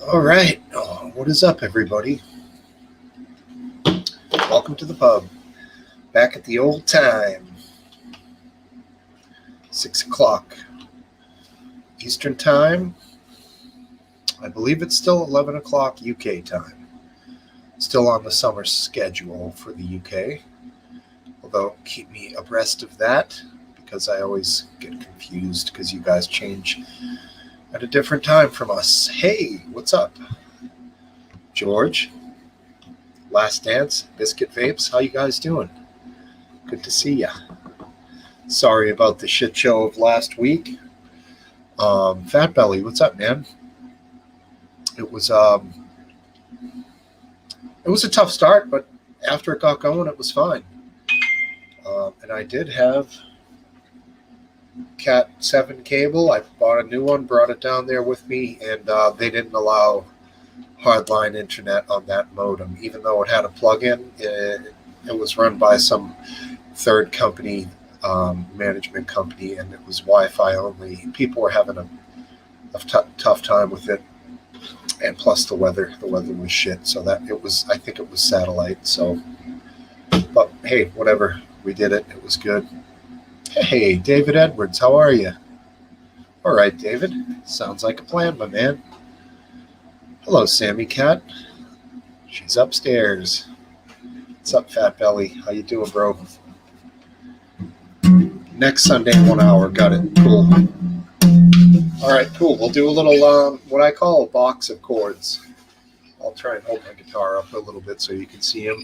All right. What is up, everybody? Welcome to the pub. Back at the old time. 6 o'clock Eastern time. I believe it's still 11 o'clock UK time. Still on the summer schedule for the UK. Although, keep me abreast of that because I always get confused because you guys change at a different time from us. Hey, what's up? George, Last Dance, Biscuit Vapes, how you guys doing? Good to see ya. Sorry about the shit show of last week. Fat Belly, what's up, man? It was a tough start, but after it got going, it was fine. And I did have Cat 7 cable. I bought a new one, brought it down there with me, and they didn't allow hardline internet on that modem, even though it had a plug-in. It was run by some third company, management company, and it was Wi-Fi only. People were having a tough time with it, and plus the weather was shit. So I think it was satellite. So, but hey, whatever. We did it. It was good. Hey, David Edwards, how are you? All right, David. Sounds like a plan, my man. Hello, Sammy Cat. She's upstairs. What's up, Fat Belly? How you doing, bro? Next Sunday, 1 hour. Got it. Cool. All right, cool. We'll do a little, what I call a box of chords. I'll try and hold my guitar up a little bit so you can see them.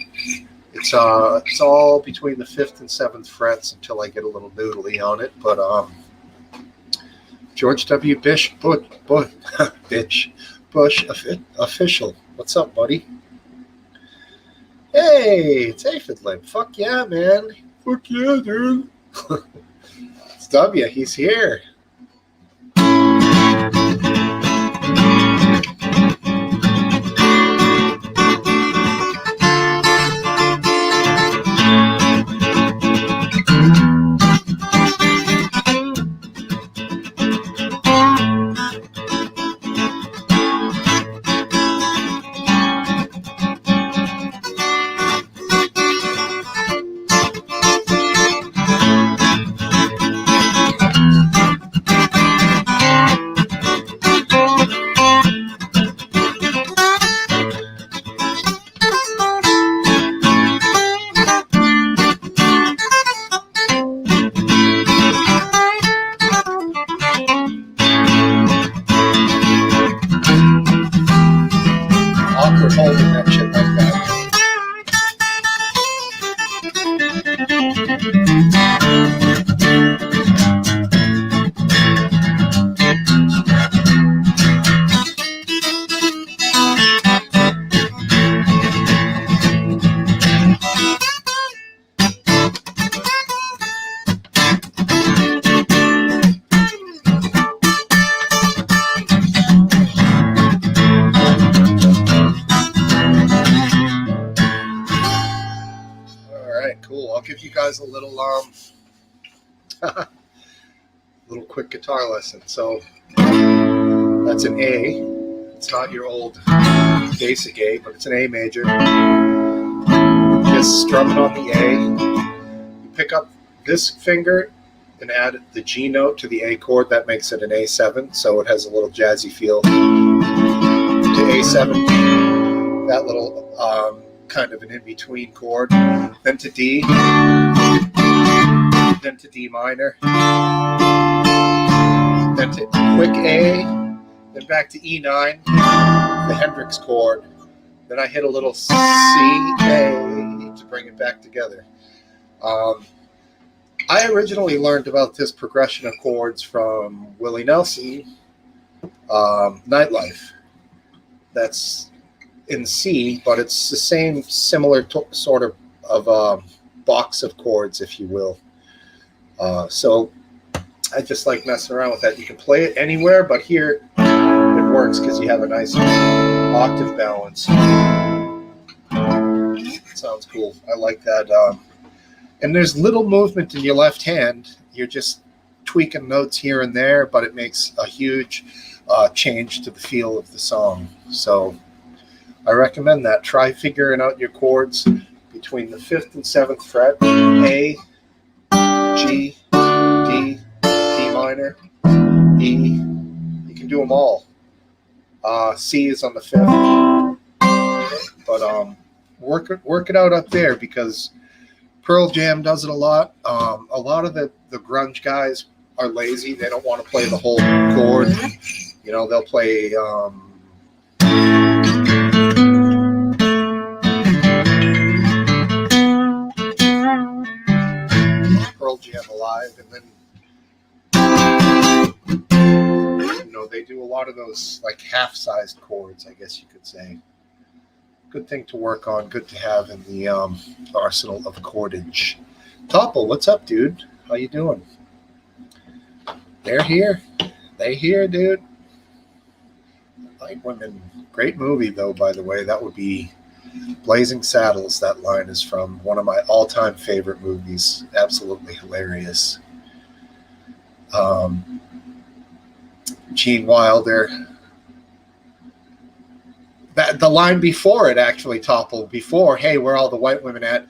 It's all between the 5th and 7th frets until I get a little noodly on it. But George W. Bush official. What's up, buddy? Hey, it's Aphid Lip. Fuck yeah, man. Fuck yeah, dude. It's W. He's here. Holding that shit like that. I'll give you guys a little little quick guitar lesson. So that's an A. It's not your old basic A, but it's an A major. Just strumming on the A. You pick up this finger and add the G note to the A chord. That makes it an A7, so it has a little jazzy feel to A7. That little kind of an in-between chord, then to D, then to D minor, then to quick A, then back to E9, the Hendrix chord, then I hit a little C, A to bring it back together. I originally learned about this progression of chords from Willie Nelson, Nightlife. That's in C, but it's the same similar sort of box of chords, if you will. So I just like messing around with that. You can play it anywhere, but here it works because you have a nice octave balance. It sounds cool. I like that. And there's little movement in your left hand. You're just tweaking notes here and there, but it makes a huge change to the feel of the song. So I recommend that. Try figuring out your chords between the 5th and 7th fret, A, G, D, D minor, E. You can do them all. C is on the 5th, but work it out up there, because Pearl Jam does it a lot. A lot of the grunge guys are lazy. They don't want to play the whole chord. You know, they'll play Pearl Jam Alive, and then they do a lot of those like half-sized chords, I guess you could say. Good thing to work on, good to have in the arsenal of cordage. Topple, what's up, dude? How you doing? They're here. They here, dude. Like Women. Great movie, though, by the way. That would be Blazing Saddles. That line is from one of my all-time favorite movies. Absolutely hilarious. Gene Wilder. The line before it actually toppled. Before, hey, where are all the white women at?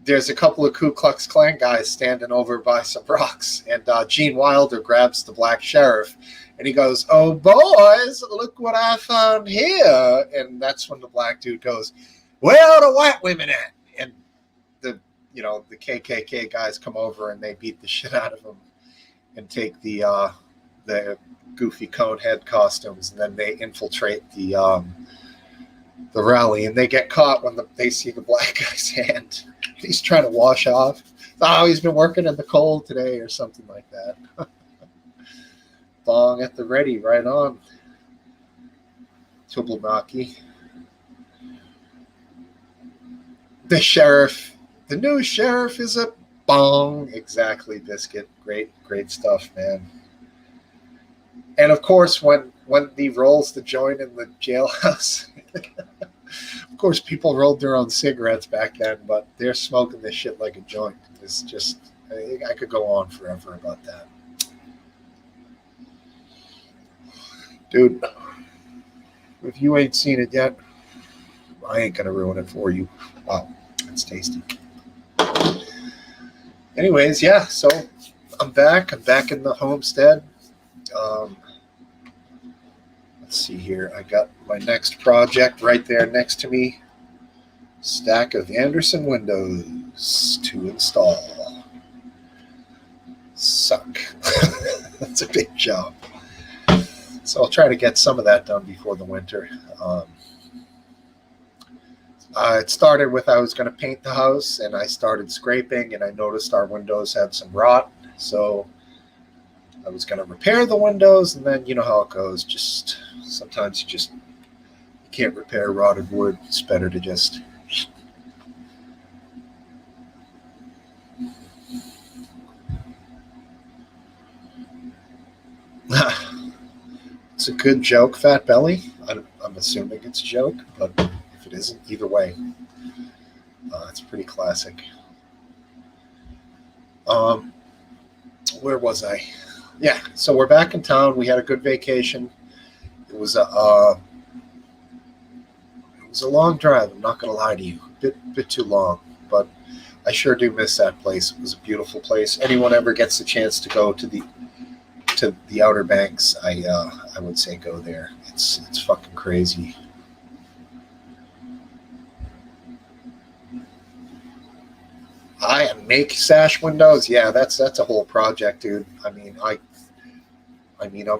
There's a couple of Ku Klux Klan guys standing over by some rocks, and Gene Wilder grabs the black sheriff, and he goes, "Oh, boys, look what I found here." And that's when the black dude goes, "Where are the white women at?" And the KKK guys come over, and they beat the shit out of him and take the goofy cone head costumes, and then they infiltrate the rally, and they get caught when they see the black guy's hand. He's trying to wash off. Oh, he's been working in the cold today or something like that. Bong at the ready, right on. Tubulmaki. The new sheriff is a bong. Exactly, Biscuit. Great stuff, man. And of course, when he rolls the joint in the jailhouse, of course, people rolled their own cigarettes back then, but they're smoking this shit like a joint. It's just, I could go on forever about that. Dude, if you ain't seen it yet, I ain't going to ruin it for you. Wow, that's tasty. Anyways, yeah, so I'm back. I'm back in the homestead. Let's see here. I got my next project right there next to me. Stack of Anderson windows to install. Suck. That's a big job. So I'll try to get some of that done before the winter. It started with I was going to paint the house, and I started scraping, and I noticed our windows had some rot. So I was going to repair the windows, and then you know how it goes. Just sometimes you can't repair rotted wood. It's better to just It's a good joke, Fat Belly. I'm assuming it's a joke, but if it isn't, either way, it's pretty classic. Where was I? Yeah, so we're back in town. We had a good vacation. It was a long drive. I'm not going to lie to you, a bit too long, but I sure do miss that place. It was a beautiful place. Anyone ever gets a chance to go to the Outer Banks, I would say go there. It's fucking crazy. I make sash windows. Yeah, that's a whole project, dude. I mean, I'm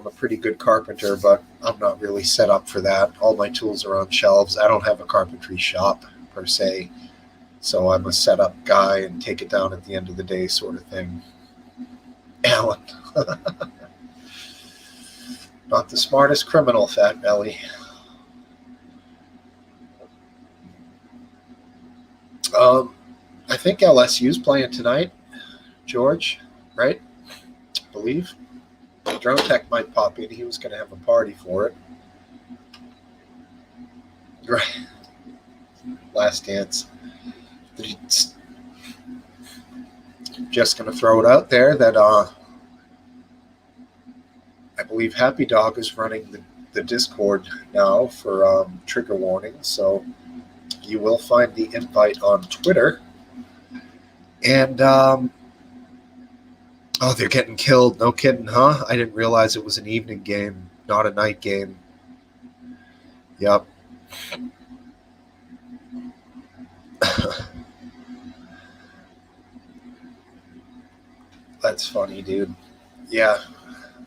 a pretty good carpenter, but I'm not really set up for that. All my tools are on shelves. I don't have a carpentry shop per se, so I'm a setup guy and take it down at the end of the day sort of thing. Alan. Not the smartest criminal, Fat Belly. I think LSU's playing tonight, George, right? I believe. Drone Tech might pop in. He was going to have a party for it. Right. Last Dance. Just going to throw it out there that I believe Happy Dog is running the Discord now for trigger warnings, so you will find the invite on Twitter. And oh, they're getting killed. No kidding, huh? I didn't realize it was an evening game, not a night game. Yep. That's funny, dude. Yeah.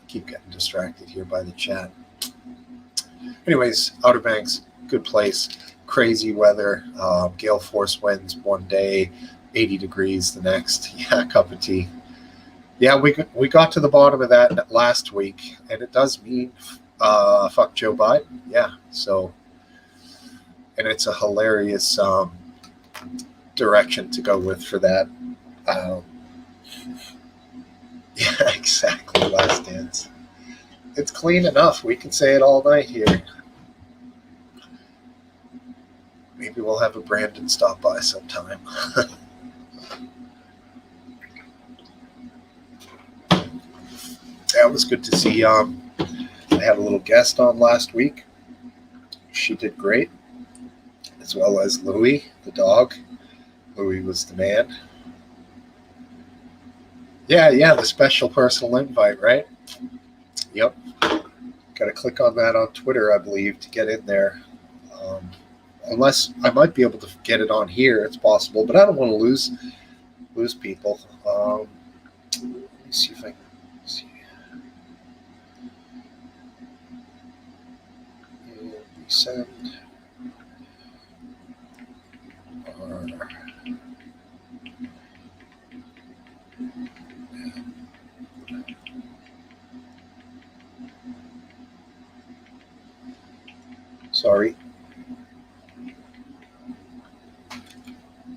Keep getting distracted here by the chat. Anyways, Outer Banks, good place. Crazy weather. Gale force winds one day, 80 degrees the next. Yeah, cup of tea. Yeah, we got to the bottom of that last week, and it does mean fuck Joe Biden. Yeah, so, and it's a hilarious direction to go with for that. Yeah, exactly. Last Dance. It's clean enough. We can say it all night here. Maybe we'll have a Brandon stop by sometime. That was good to see. I had a little guest on last week. She did great, as well as Louie, the dog. Louie was the man. Yeah, the special personal invite, right? Yep. Got to click on that on Twitter, I believe, to get in there. Unless I might be able to get it on here, it's possible, but I don't want to lose people. Let me see if I can see. Resend. Sorry.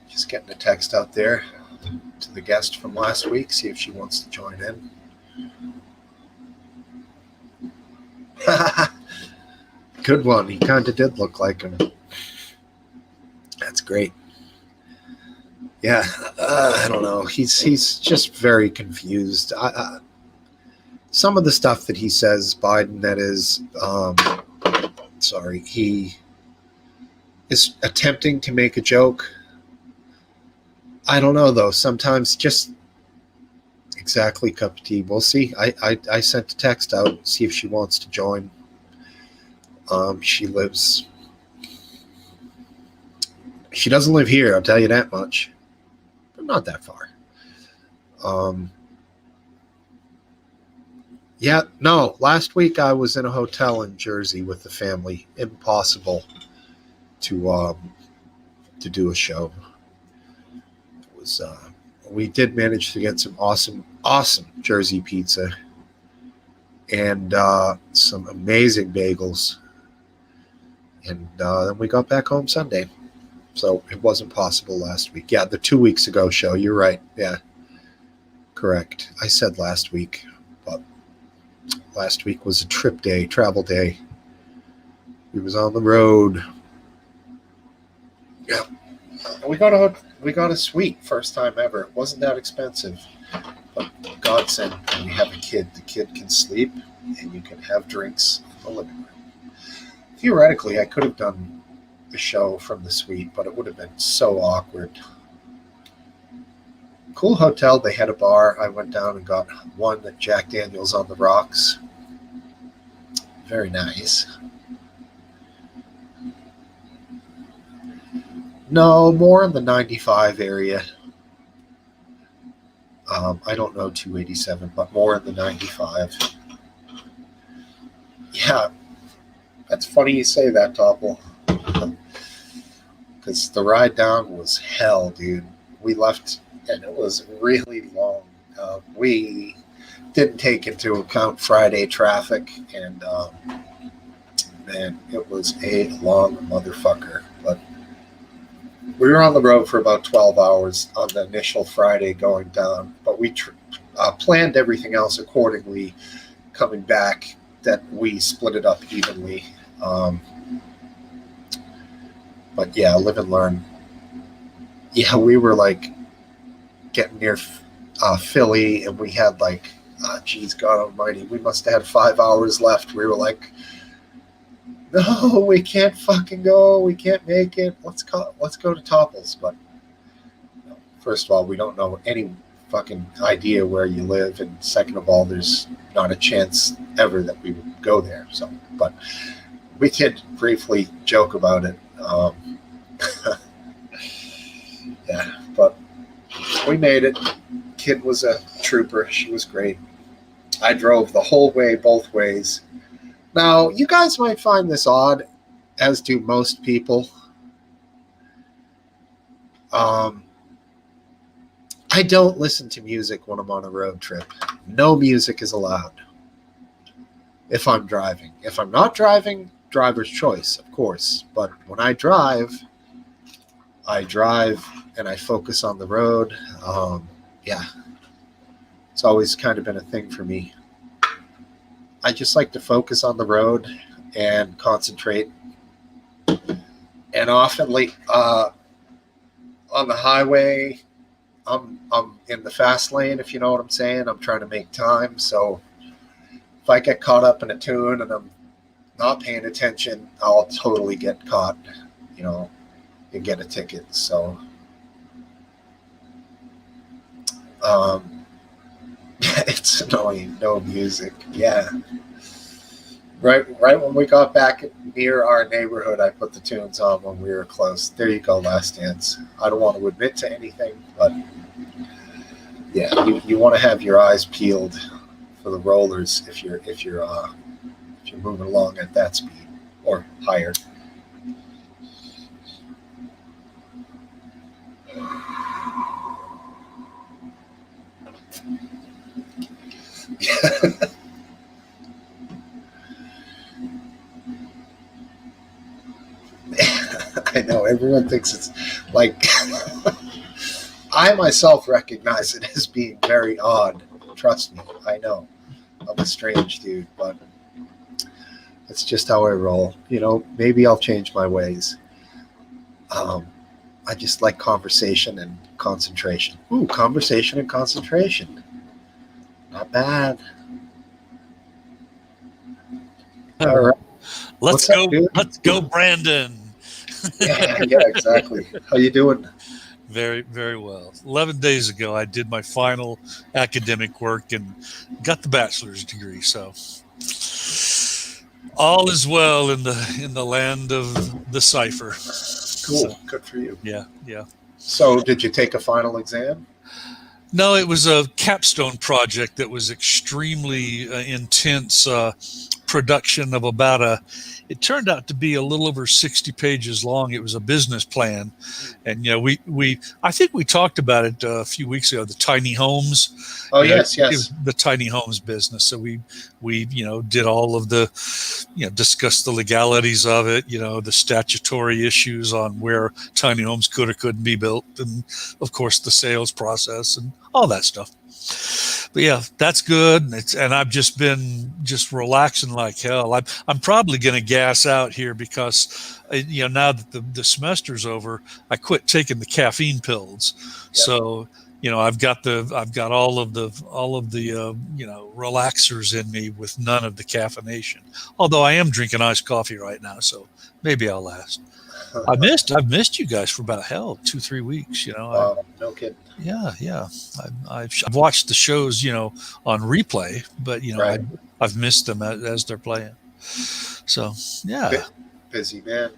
Just getting a text out there to the guest from last week, see if she wants to join in. Good one. He kind of did look like him. That's great. Yeah, I don't know. He's just very confused. Some of the stuff that he says, Biden, that is, he is attempting to make a joke. I don't know, though. Sometimes just exactly cup of tea. We'll see. I sent a text out, see if she wants to join. She doesn't live here, I'll tell you that much. But not that far. Yeah, no. Last week I was in a hotel in Jersey with the family. Impossible to do a show. It was we did manage to get some awesome Jersey pizza and some amazing bagels. And then we got back home Sunday. So it wasn't possible last week. Yeah, the 2 weeks ago show. You're right. Yeah, correct. I said last week, but last week was a travel day. We was on the road. Yeah, we got a suite, first time ever. It wasn't that expensive, but godsend when you have a kid. The kid can sleep, and you can have drinks in the living room. Theoretically, I could have done the show from the suite, but it would have been so awkward. Cool hotel. They had a bar. I went down and got one at Jack Daniel's on the rocks. Very nice. No, more in the 95 area. I don't know 287, but more in the 95. Yeah, that's funny you say that, Topple. Because the ride down was hell, dude. We left, and it was really long. We didn't take into account Friday traffic, and man, it was a long motherfucker. But we were on the road for about 12 hours on the initial Friday going down, but we planned everything else accordingly coming back, that we split it up evenly. But yeah, live and learn. Yeah, we were like getting near Philly, and we had like geez, God almighty, we must have had 5 hours left. We were like, no, we can't fucking go. We can't make it. Let's go to Topples. But first of all, we don't know any fucking idea where you live, and second of all, there's not a chance ever that we would go there. So, but we did briefly joke about it. Yeah, but we made it. Kid was a trooper. She was great. I drove the whole way, both ways. Now, you guys might find this odd, as do most people. I don't listen to music when I'm on a road trip. No music is allowed if I'm driving. If I'm not driving, driver's choice, of course. But when I drive and I focus on the road. Yeah, it's always kind of been a thing for me. I just like to focus on the road and concentrate. And often on the highway, I'm in the fast lane, if you know what I'm saying. I'm trying to make time. So if I get caught up in a tune and I'm not paying attention, I'll totally get caught, and get a ticket. So it's annoying. No music. Yeah. Right when we got back near our neighborhood, I put the tunes on when we were close. There you go, Last Dance. I don't want to admit to anything, but yeah, you want to have your eyes peeled for the rollers if you're moving along at that speed or higher. I know everyone thinks it's like I myself recognize it as being very odd. Trust me, I know I'm a strange dude, but it's just how I roll. Maybe I'll change my ways. I just like conversation and concentration. Ooh, conversation and concentration. Not bad. All right. Let's go, Brandon. yeah, exactly. How you doing? Very, very well. 11 days ago, I did my final academic work and got the bachelor's degree. So all is well in the land of the cipher. Cool. So, good for you. Yeah. So did you take a final exam? No, it was a capstone project that was extremely intense production of it turned out to be a little over 60 pages long. It was a business plan. And, I think we talked about it a few weeks ago, the tiny homes. Oh, yes. The tiny homes business. So we did all of the, discussed the legalities of it, the statutory issues on where tiny homes could or couldn't be built. And of course the sales process and all that stuff. But yeah, that's good. And I've just been relaxing like hell. I'm probably going to gas out here because, now that the semester's over, I quit taking the caffeine pills. Yep. So, I've got all of the relaxers in me with none of the caffeination. Although I am drinking iced coffee right now, so maybe I'll last. I've missed you guys for about 2-3 weeks. No kidding. Yeah. I've watched the shows, on replay, but right. I've missed them as they're playing. So yeah, busy man.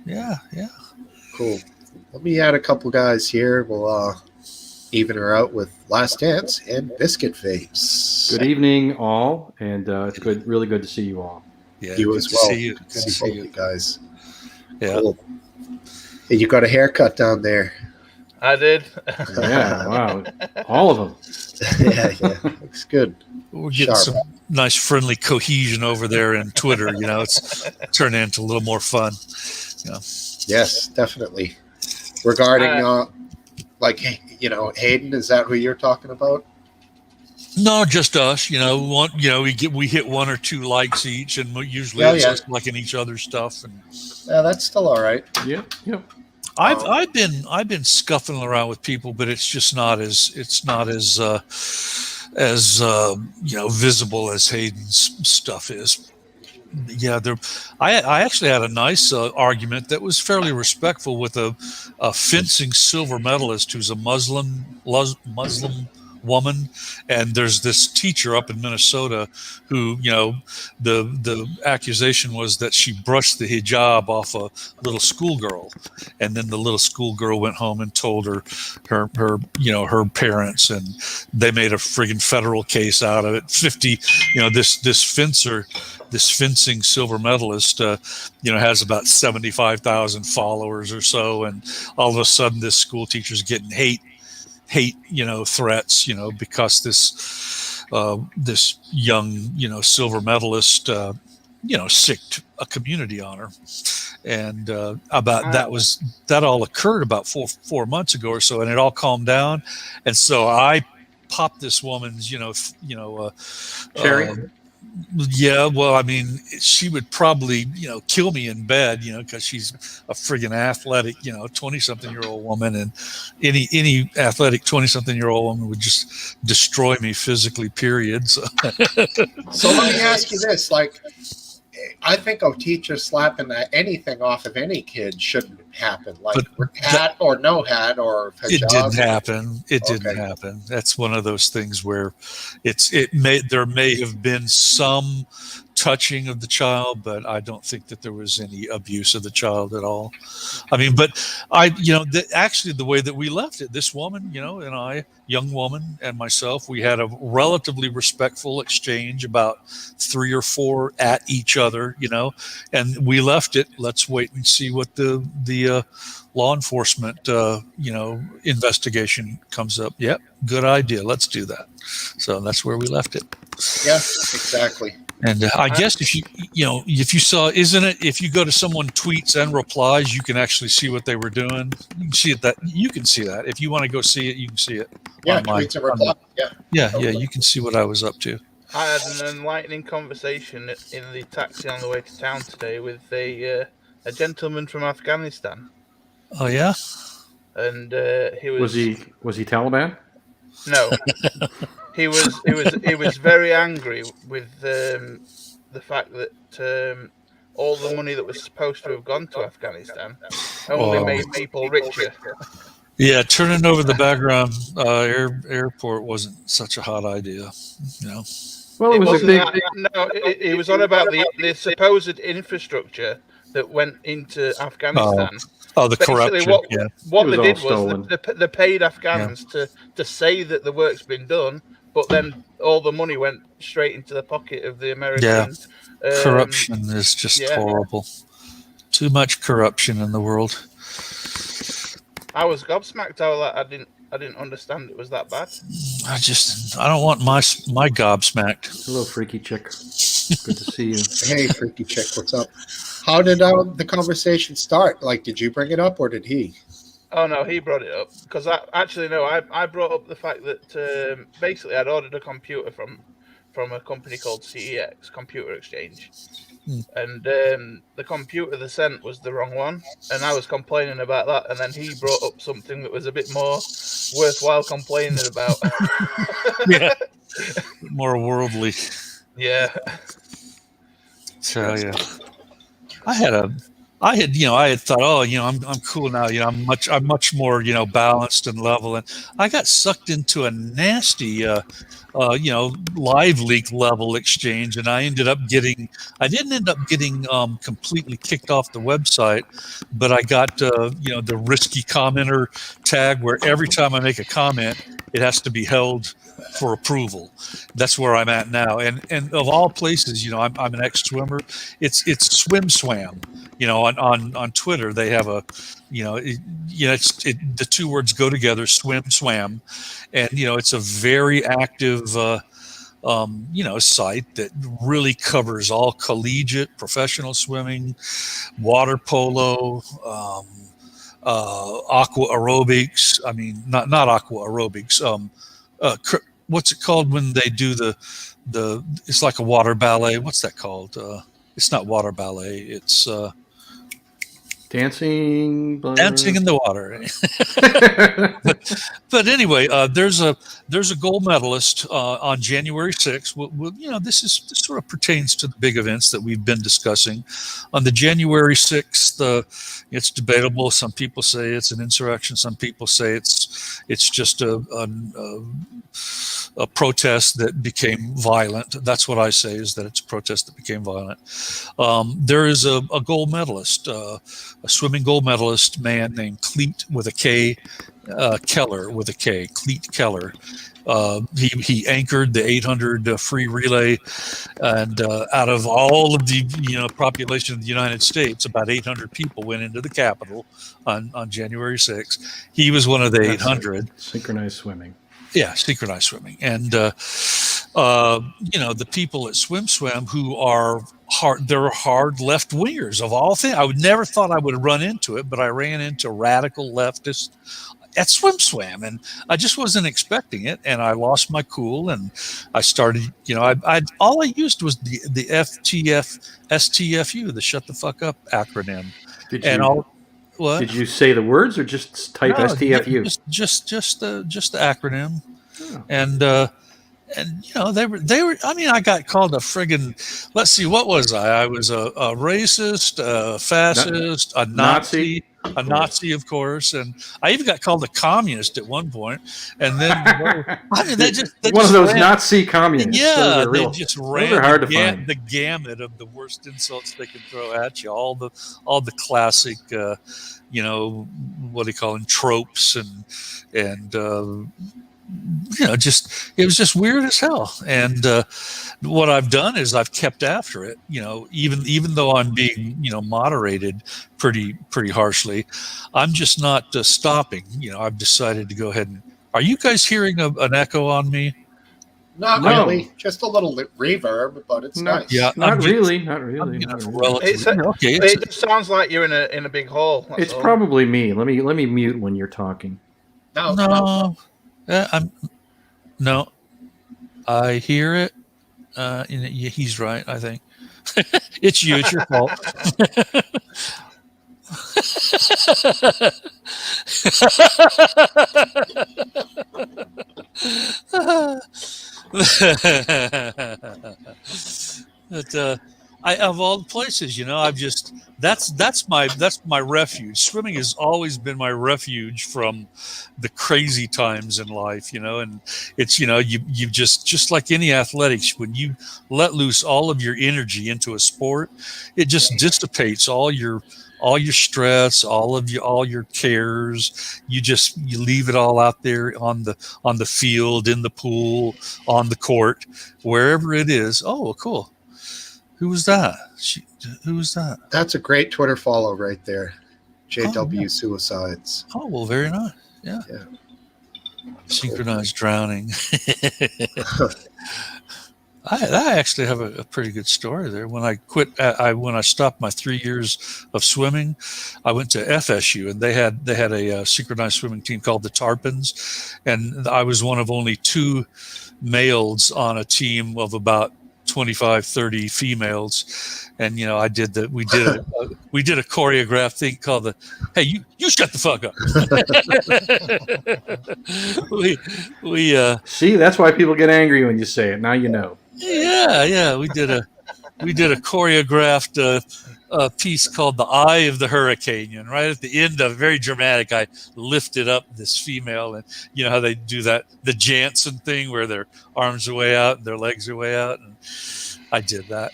Yeah. Cool. Let me add a couple guys here. We'll even her out with Last Dance and Biscuit Vapes. Good evening, all, and it's really good to see you all. Yeah, you as well. Good to see you guys. Yeah. Cool. Hey, you got a haircut down there. I did. Yeah, wow. All of them. Yeah. Looks good. We're getting some nice friendly cohesion over there in Twitter. It's turning into a little more fun. Yes, definitely. Regarding, Hayden, is that who you're talking about? No, just us. We hit 1 or 2 likes each, and usually it's just liking each other's stuff. And yeah, that's still all right. Yep. I've been scuffing around with people, but it's just not as visible as Hayden's stuff is. Yeah, I actually had a nice argument that was fairly respectful with a fencing silver medalist who's a Muslim woman, and there's this teacher up in Minnesota who, the accusation was that she brushed the hijab off a little schoolgirl, and then the little schoolgirl went home and told her parents, and they made a friggin' federal case out of it. This fencing silver medalist, has about 75,000 followers or so, and all of a sudden this school teacher's getting hate, threats, because this young, silver medalist, sicked a community honor, and that all occurred about four months ago or so, and it all calmed down, and so I popped this woman's, Cherry. Yeah, well, I mean, she would probably, kill me in bed, because she's a friggin' athletic, 20-something-year-old woman, and any athletic 20-something-year-old woman would just destroy me physically, period. So let me ask you this, I think a teacher slapping anything off of any kid shouldn't happen, hat or no hat or hijab. It didn't happen. It didn't happen. That's one of those things where there may have been some touching of the child, but I don't think that there was any abuse of the child at all. I mean, but actually the way that we left it, this woman, and I, young woman, and myself, we had a relatively respectful exchange, about 3 or 4 at each other, and we left it. Let's wait and see what the law enforcement, investigation comes up. Yep. Good idea. Let's do that. So that's where we left it. Yeah, exactly. And I guess if you saw, if you go to someone tweets and replies, you can actually see what they were doing. You can see it. You can see that. If you want to go see it, you can see it. Yeah, tweets and replies. Yeah. You can see what I was up to. I had an enlightening conversation in the taxi on the way to town today with a gentleman from Afghanistan. Oh yeah. And he was. Was he Taliban? No. He was very angry with the fact that all the money that was supposed to have gone to Afghanistan only made people richer. Yeah, turning over the background airport wasn't such a hot idea, Well, it was a big. It was on about the supposed infrastructure that went into Afghanistan. The corruption. What they did was they paid Afghans to say that the work's been done, but then all the money went straight into the pocket of the Americans. Yeah, corruption is just horrible. Too much corruption in the world. I was gobsmacked. I didn't understand it was that bad. I don't want my gobsmacked. Hello, freaky chick. Good to see you. Hey, freaky chick, what's up? How did the conversation start? Did you bring it up or did he? Oh no, he brought it up because I brought up the fact that basically I'd ordered a computer from a company called CEX Computer Exchange, and the computer they sent was the wrong one, and I was complaining about that, and then he brought up something that was a bit more worthwhile complaining about. Yeah, more worldly. Yeah. So yeah, I had thought, I'm cool now. I'm much more, balanced and level. And I got sucked into a nasty, live leak level exchange. And I didn't end up getting completely kicked off the website, but I got, the risky commenter tag where every time I make a comment, it has to be held for approval. That's where I'm at now. And of all places, I'm an ex-swimmer. It's swam. On Twitter, they have a, the two words go together, swam. And, it's a very active, site that really covers all collegiate, professional swimming, water polo, aqua aerobics. I mean, not aqua aerobics. What's it called when they do it's like a water ballet. What's that called? It's not water ballet. It's Dancing in the water. But anyway, there's a gold medalist on January 6th. This sort of pertains to the big events that we've been discussing. On the January 6th, it's debatable. Some people say it's an insurrection. Some people say it's just a protest that became violent. That's what I say, is that it's a protest that became violent. There is a gold medalist, a swimming gold medalist man named Cleet with a K, Keller with a K, Cleet Keller. He anchored the 800 free relay, and out of all of the population of the United States, about 800 people went into the Capitol on January 6th. He was one of the 800. Synchronized swimming. Yeah, synchronized swimming. And, the people at Swim who are they're hard left wingers of all things. I would never thought I would run into it, but I ran into radical leftists at Swim, and I just wasn't expecting it. And I lost my cool, and I started, all I used was the STFU, the shut the fuck up acronym. What? Did you say the words or just type STFU? Just the acronym. Oh. And they were. I mean, I got called a friggin'. Let's see, what was I? I was a racist, a fascist, a Nazi, of course, and I even got called a communist at one point. And then, they one of those Nazi communists. Yeah, they just ran hard to find. The gamut of the worst insults they could throw at you. All the classic, what do you call them, tropes and it was just weird as hell. And what I've done is I've kept after it, even though I'm being, moderated pretty harshly, I'm just not stopping. I've decided to go ahead and. Are you guys hearing an echo on me? Not really, just a little reverb, but it's nice. Yeah, not really. It just sounds like you're in a big hall. It's probably me. Let me mute when you're talking. No. No, I hear it. He's right, I think. It's you. It's your fault. But of all the places, I've just that's my refuge. Swimming has always been my refuge from the crazy times in life, and it's you just like any athletics, when you let loose all of your energy into a sport, it just dissipates all your stress, all your cares. You leave it all out there on the field, in the pool, on the court, wherever it is. Oh, cool. Who was that? Who was that? That's a great Twitter follow right there. JW Suicides. Oh, well, very nice. Yeah. Synchronized drowning. I actually have a pretty good story there. When I quit, when I stopped my 3 years of swimming, I went to FSU, and they had a synchronized swimming team called the Tarpons, and I was one of only 2 males on a team of about 25, 30 females. And, we did a choreographed thing called hey, you shut the fuck up. we see, that's why people get angry when you say it. Now you know. Yeah. We did a choreographed piece called The Eye of the Hurricane. And right at the end of very dramatic, I lifted up this female, and how they do that, the Jansen thing where their arms are way out and their legs are way out. And I did that.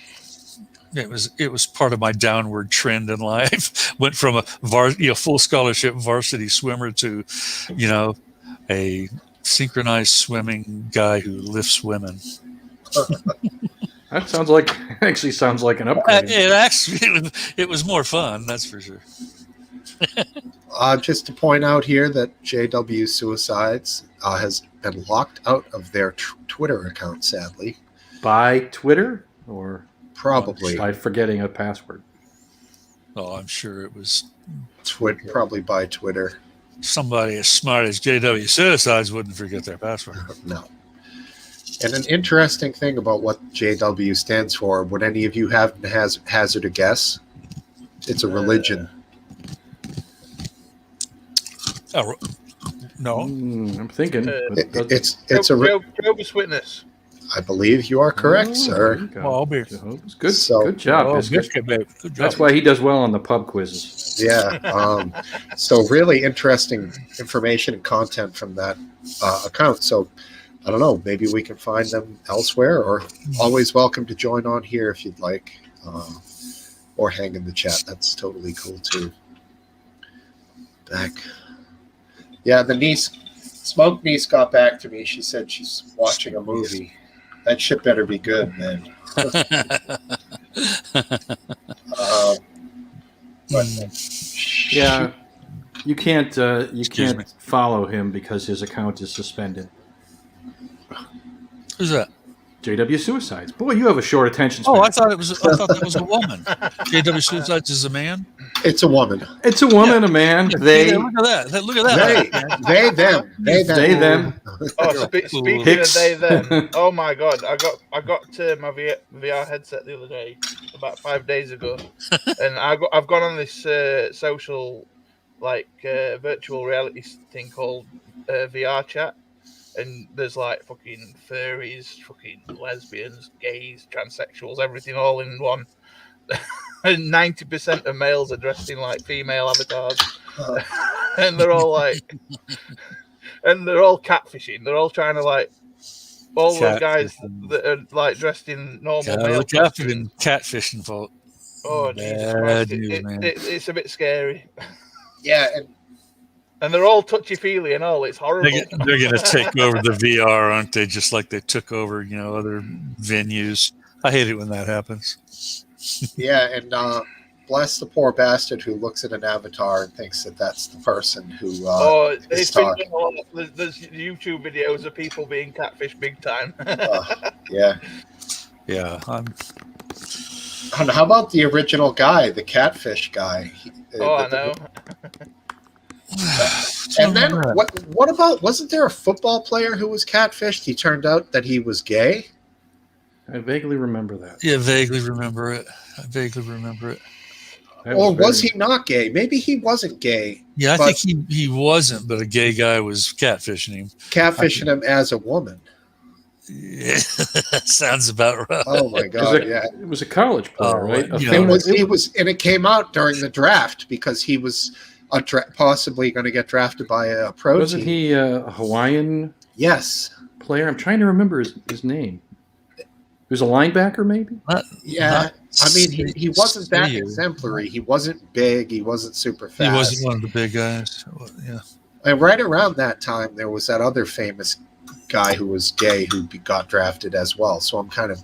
It was part of my downward trend in life. Went from a full scholarship varsity swimmer to, a synchronized swimming guy who lifts women. That sounds like an upgrade. It was more fun, that's for sure. Just to point out here that JW Suicides has been locked out of their Twitter account, sadly. By Twitter, or probably by forgetting a password? Oh, I'm sure it was probably by Twitter. Somebody as smart as JW Suicides wouldn't forget their password. No. And an interesting thing about what JW stands for, would any of you hazard a guess? It's a religion. Oh, no. I'm thinking. but It's a. Jehovah's Witness. I believe you are correct, there sir. you go. Well, I'll be. Jehovah's. Good, So- good job, Oh, Biscuit. Good job. That's why he does well on the pub quizzes. Yeah. So really interesting information and content from that account. So I don't know. Maybe we can find them elsewhere, or always welcome to join on here if you'd like, or hang in the chat. That's totally cool too. Back. Yeah, the Smoke niece got back to me. She said she's watching a movie. That shit better be good, man. Yeah, you can't Excuse me. follow him because his account is suspended. Who's that? JW Suicides. Boy, you have a short attention span. Oh, I thought that was a woman. JW Suicides is a man. It's a woman. It's a woman, a man. They. Yeah, look at that. Look at that. They, them. They, them. Oh, speaking Hicks. of they them, oh my god, I got my VR headset the other day, about 5 days ago, and I've gone on this social virtual reality thing called VR chat, and there's like fucking furries, fucking lesbians, gays, transsexuals, everything all in one. And 90% of males are dressed in like female avatars, and they're all catfishing. They're all trying to all those guys that are like dressed in normal male Look after costumes. them catfishing folk. Oh, Jesus Bad Christ. news, man. It's a bit scary. Yeah, And they're all touchy-feely and all. It's horrible. They're going to take over the VR, aren't they? Just like they took over, other venues. I hate it when that happens. yeah, and bless the poor bastard who looks at an avatar and thinks that that's the person who is it's been talking. there's YouTube videos of people being catfished big time. Yeah. Yeah. And how about the original guy, the catfish guy? I know. And then what about, wasn't there a football player who was catfished? He turned out that he was gay. I vaguely remember that. Yeah, vaguely remember it. Or was he not gay? Maybe he wasn't gay. Yeah, I think he wasn't, but a gay guy was catfishing him. Catfishing him as a woman. Yeah, sounds about right. Oh my God! It was a college player, right? And it came out during the draft because he was possibly going to get drafted by a pro Wasn't team. he a Hawaiian? Yes. Player. I'm trying to remember his name. He was a linebacker, maybe. I mean, he wasn't that exemplary. He wasn't big. He wasn't super fast. He wasn't one of the big guys. Yeah. And right around that time, there was that other famous guy who was gay who got drafted as well. So I'm kind of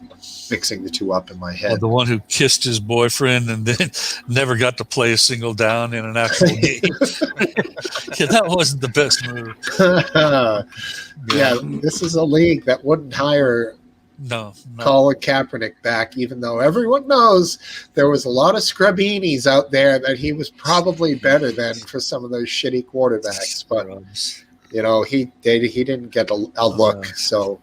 mixing the two up in my head. The one who kissed his boyfriend and then never got to play a single down in an actual game. Yeah, that wasn't the best move. Yeah, this is a league that wouldn't hire Colin Kaepernick back, even though everyone knows there was a lot of scrubbinis out there that he was probably better than for some of those shitty quarterbacks. But he didn't get a look. So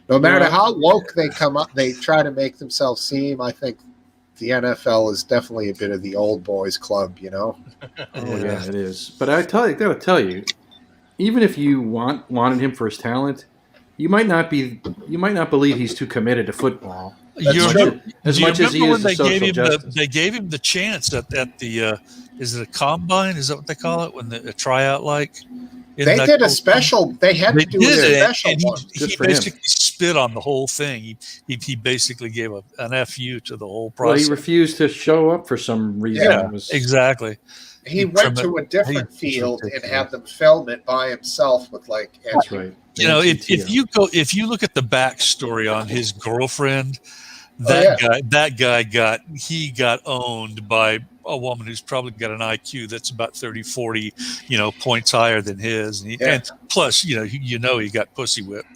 no matter how woke they come up, they try to make themselves seem. I think the NFL is definitely a bit of the old boys club. Oh yeah, it is. But I gotta tell you, even if you wanted him for his talent, you might not believe he's too committed to football. As much as he is to social justice. They gave him the chance at the is it a combine? Is that what they call it? When a tryout they did a special. They had to do a special one. He basically spit on the whole thing. He basically gave an FU to the whole process. Well, he refused to show up for some reason. Yeah, exactly. He went to a different field and had them film it by himself with That's right. If you look at the backstory on his girlfriend, that guy got owned by a woman who's probably got an IQ that's about 30, 40, points higher than his. And plus, he got pussy whipped,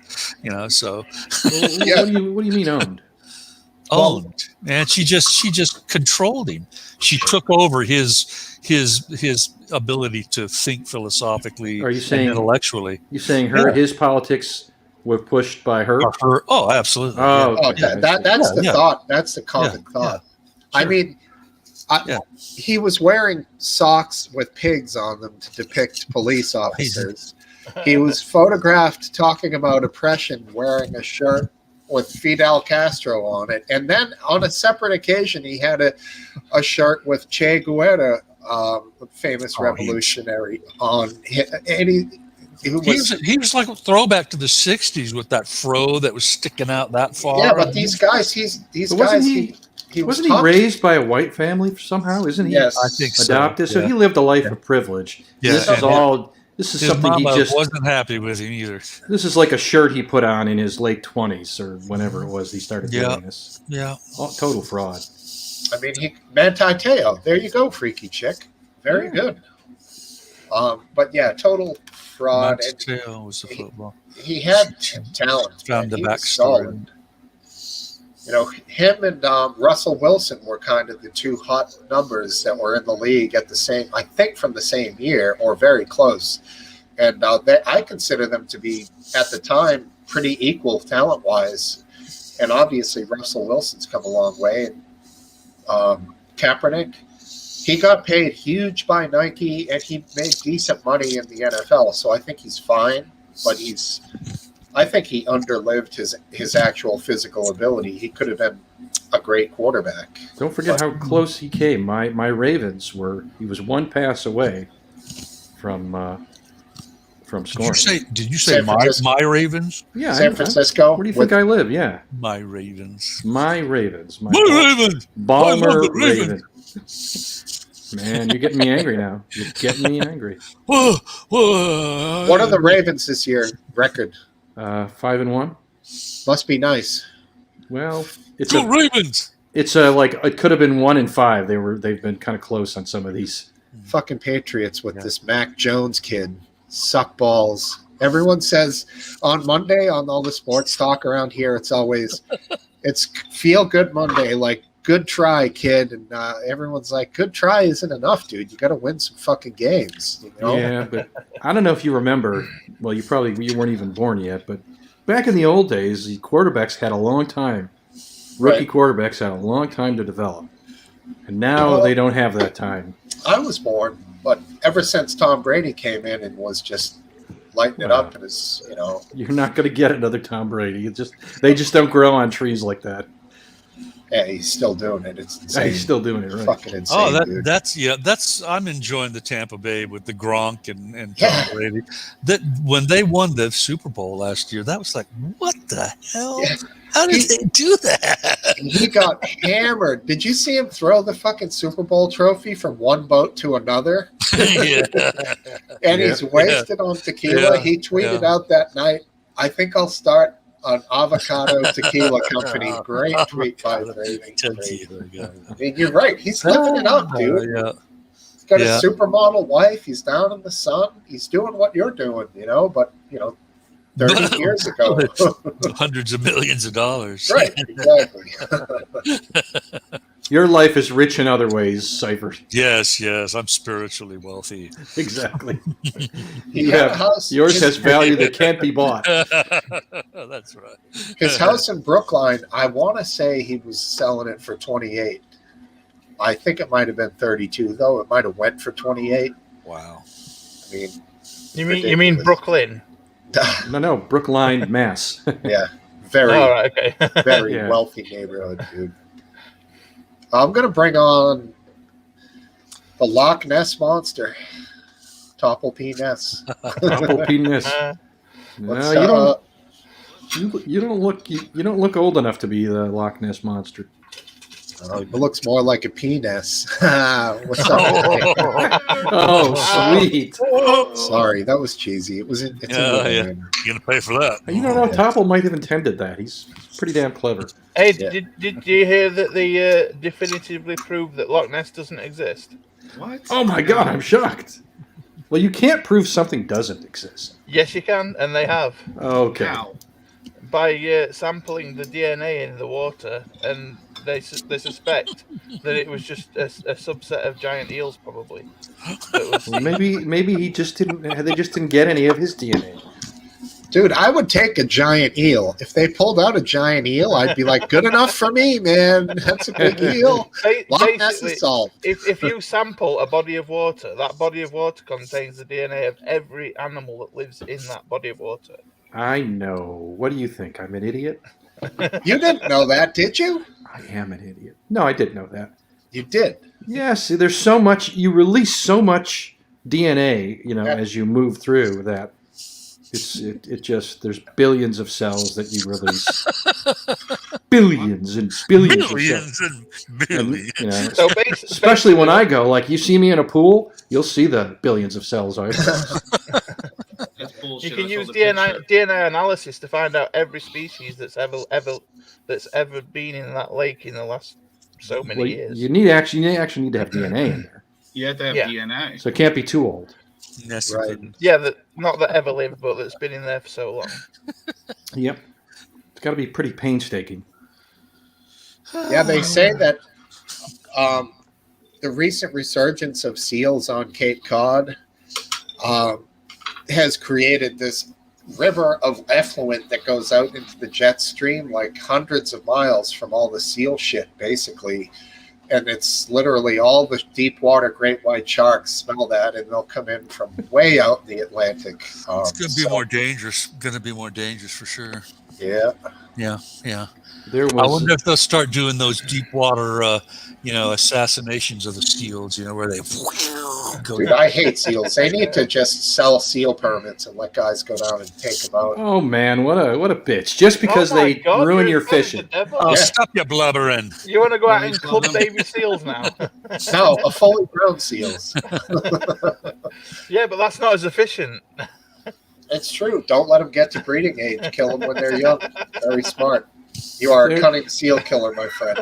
so. What do you mean owned? Owned. And she just controlled him. She took over his ability to think philosophically and intellectually. You saying his politics were pushed by her? Oh, absolutely. That's the thought. That's the common thought. I mean, He was wearing socks with pigs on them to depict police officers. He was photographed talking about oppression wearing a shirt with Fidel Castro on it. And then on a separate occasion, he had a shirt with Che Guevara, famous revolutionary, on. And he was like a throwback to the 60s with that fro that was sticking out that far. Yeah, but these guys, wasn't he raised by a white family somehow? Isn't he? Yes, I think adopted. so. So he lived a life of privilege. Yeah, This is his something he mama just wasn't happy with him either. This is like a shirt he put on in his late 20s or whenever it was he started doing this. Yeah. Total fraud. I mean, Manti Te'o. There you go, freaky chick. Very good. But yeah, total fraud. Manti Te'o was a football. He had talent. Found the backstory. You know, him and Russell Wilson were kind of the two hot numbers that were in the league at the same, I think, from the same year or very close. And I consider them to be, at the time, pretty equal talent-wise. And obviously, Russell Wilson's come a long way. And Kaepernick, he got paid huge by Nike, and he made decent money in the NFL. So I think he's fine, but I think he underlived his actual physical ability. He could have been a great quarterback. Don't forget how close he came. My Ravens he was one pass away from scoring. Did you say my Ravens? Yeah, San Francisco. Where do you think I live? Yeah, my Ravens. My Ravens. My Ravens. Balmer Ravens. Man, you're getting me angry now. You're getting me angry. What are the Ravens this year record? 5-1. Must be nice. Well, it's Ravens. It's like it could have been 1-5. They've been kind of close on some of these. Fucking Patriots with this Mac Jones kid. Suck balls. Everyone says on Monday on all the sports talk around here, it's feel good Monday, like good try, kid, and everyone's like, good try isn't enough, dude. You got to win some fucking games. You know? Yeah, but I don't know if you remember. Well, you weren't even born yet, but back in the old days, the quarterbacks had a long time. Rookie quarterbacks had a long time to develop, and now they don't have that time. I was born, but ever since Tom Brady came in and was just lighting it up, and you're not going to get another Tom Brady. They just don't grow on trees like that. Yeah, he's still doing it. It's insane. He's still doing it, right? Fucking insane. Dude. That's I'm enjoying the Tampa Bay with the Gronk and Tom Brady. That when they won the Super Bowl last year, that was like, what the hell? Yeah. How did they do that? He got hammered. Did you see him throw the fucking Super Bowl trophy from one boat to another? Yeah. And he's wasted on tequila. He tweeted out that night, I think I'll start an avocado tequila company. Great tweet by Brady. I mean, you're right. He's living it up, dude. He's got a supermodel wife. He's down in the sun. He's doing what you're doing, but 30 years ago. Hundreds of millions of dollars. Right, exactly. Your life is rich in other ways, Cypher. Yes. I'm spiritually wealthy. Exactly. Yours has value that can't be bought. That's right. His house in Brookline, I want to say he was selling it for 28. I think it might have been 32, though. It might have went for 28. Wow. I mean, you mean Brooklyn? No, Brookline, Mass. Yeah, very okay. wealthy neighborhood, dude. I'm gonna bring on the Loch Ness monster, Topple P. Ness. Topple P. Ness. No, you don't look old enough to be the Loch Ness monster. It looks more like a penis. What's up? Oh, sweet. Sorry, that was cheesy. It's You're gonna pay for that. You don't know. Topple might have intended that. He's pretty damn clever. Hey, did you hear that they definitively proved that Loch Ness doesn't exist? What? Oh my God, I'm shocked. Well, you can't prove something doesn't exist. Yes, you can, and they have. Okay. How? By sampling the DNA in the water, and they suspect that it was just a subset of giant eels, probably. Well, maybe he just didn't. They just didn't get any of his DNA. Dude, I would take a giant eel. If they pulled out a giant eel, I'd be like, good enough for me, man. That's a big eel. Loch Ness is solved. If you sample a body of water, that body of water contains the DNA of every animal that lives in that body of water. I know. What do you think? I'm an idiot? You didn't know that, did you? I am an idiot. No, I didn't know that. You did. Yes, there's so much. You release so much DNA, as you move through that. It just there's billions of cells that you release, billions and billions of cells. And billions. And, So especially when I go, like you see me in a pool, you'll see the billions of cells. That's bullshit. You can use DNA analysis to find out every species that's ever been in that lake in the last so many years. You actually need to have DNA in there. You have to have DNA. So it can't be too old. Yes, Right. Yeah, not that ever lived, but that's been in there for so long. Yep. It's got to be pretty painstaking. Yeah, they say that the recent resurgence of seals on Cape Cod has created this river of effluent that goes out into the jet stream like hundreds of miles from all the seal shit, basically. And it's literally all the deep water great white sharks smell that, and they'll come in from way out in the Atlantic. It's going to be more dangerous. Going to be more dangerous for sure. Yeah. Yeah. There was. I wonder if they'll start doing those deep water, assassinations of the seals. Where they go. Dude, I hate seals. They need to just sell seal permits and let guys go down and take them out. Oh man, what a bitch! Just because they ruin your fishing. Stop your blubbering. You want to go out and club baby seals now? No, a fully grown seals. Yeah, but that's not as efficient. It's true. Don't let them get to breeding age. Kill them when they're young. Very smart. You are a cunning seal killer, my friend.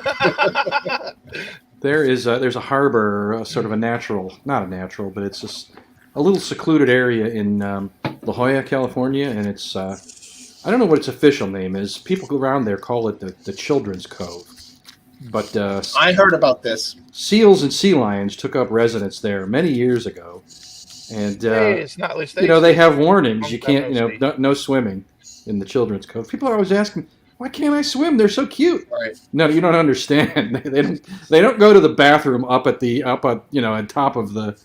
There's a harbor, sort of not a natural, but it's just a little secluded area in La Jolla, California, and it's I don't know what its official name is. People around there call it the Children's Cove. But I heard about this. Seals and sea lions took up residence there many years ago, and it's not they have warnings. You can't, no swimming in the Children's Cove. People are always asking, why can't I swim? They're so cute. Right. No, you don't understand. They don't go to the bathroom on top of the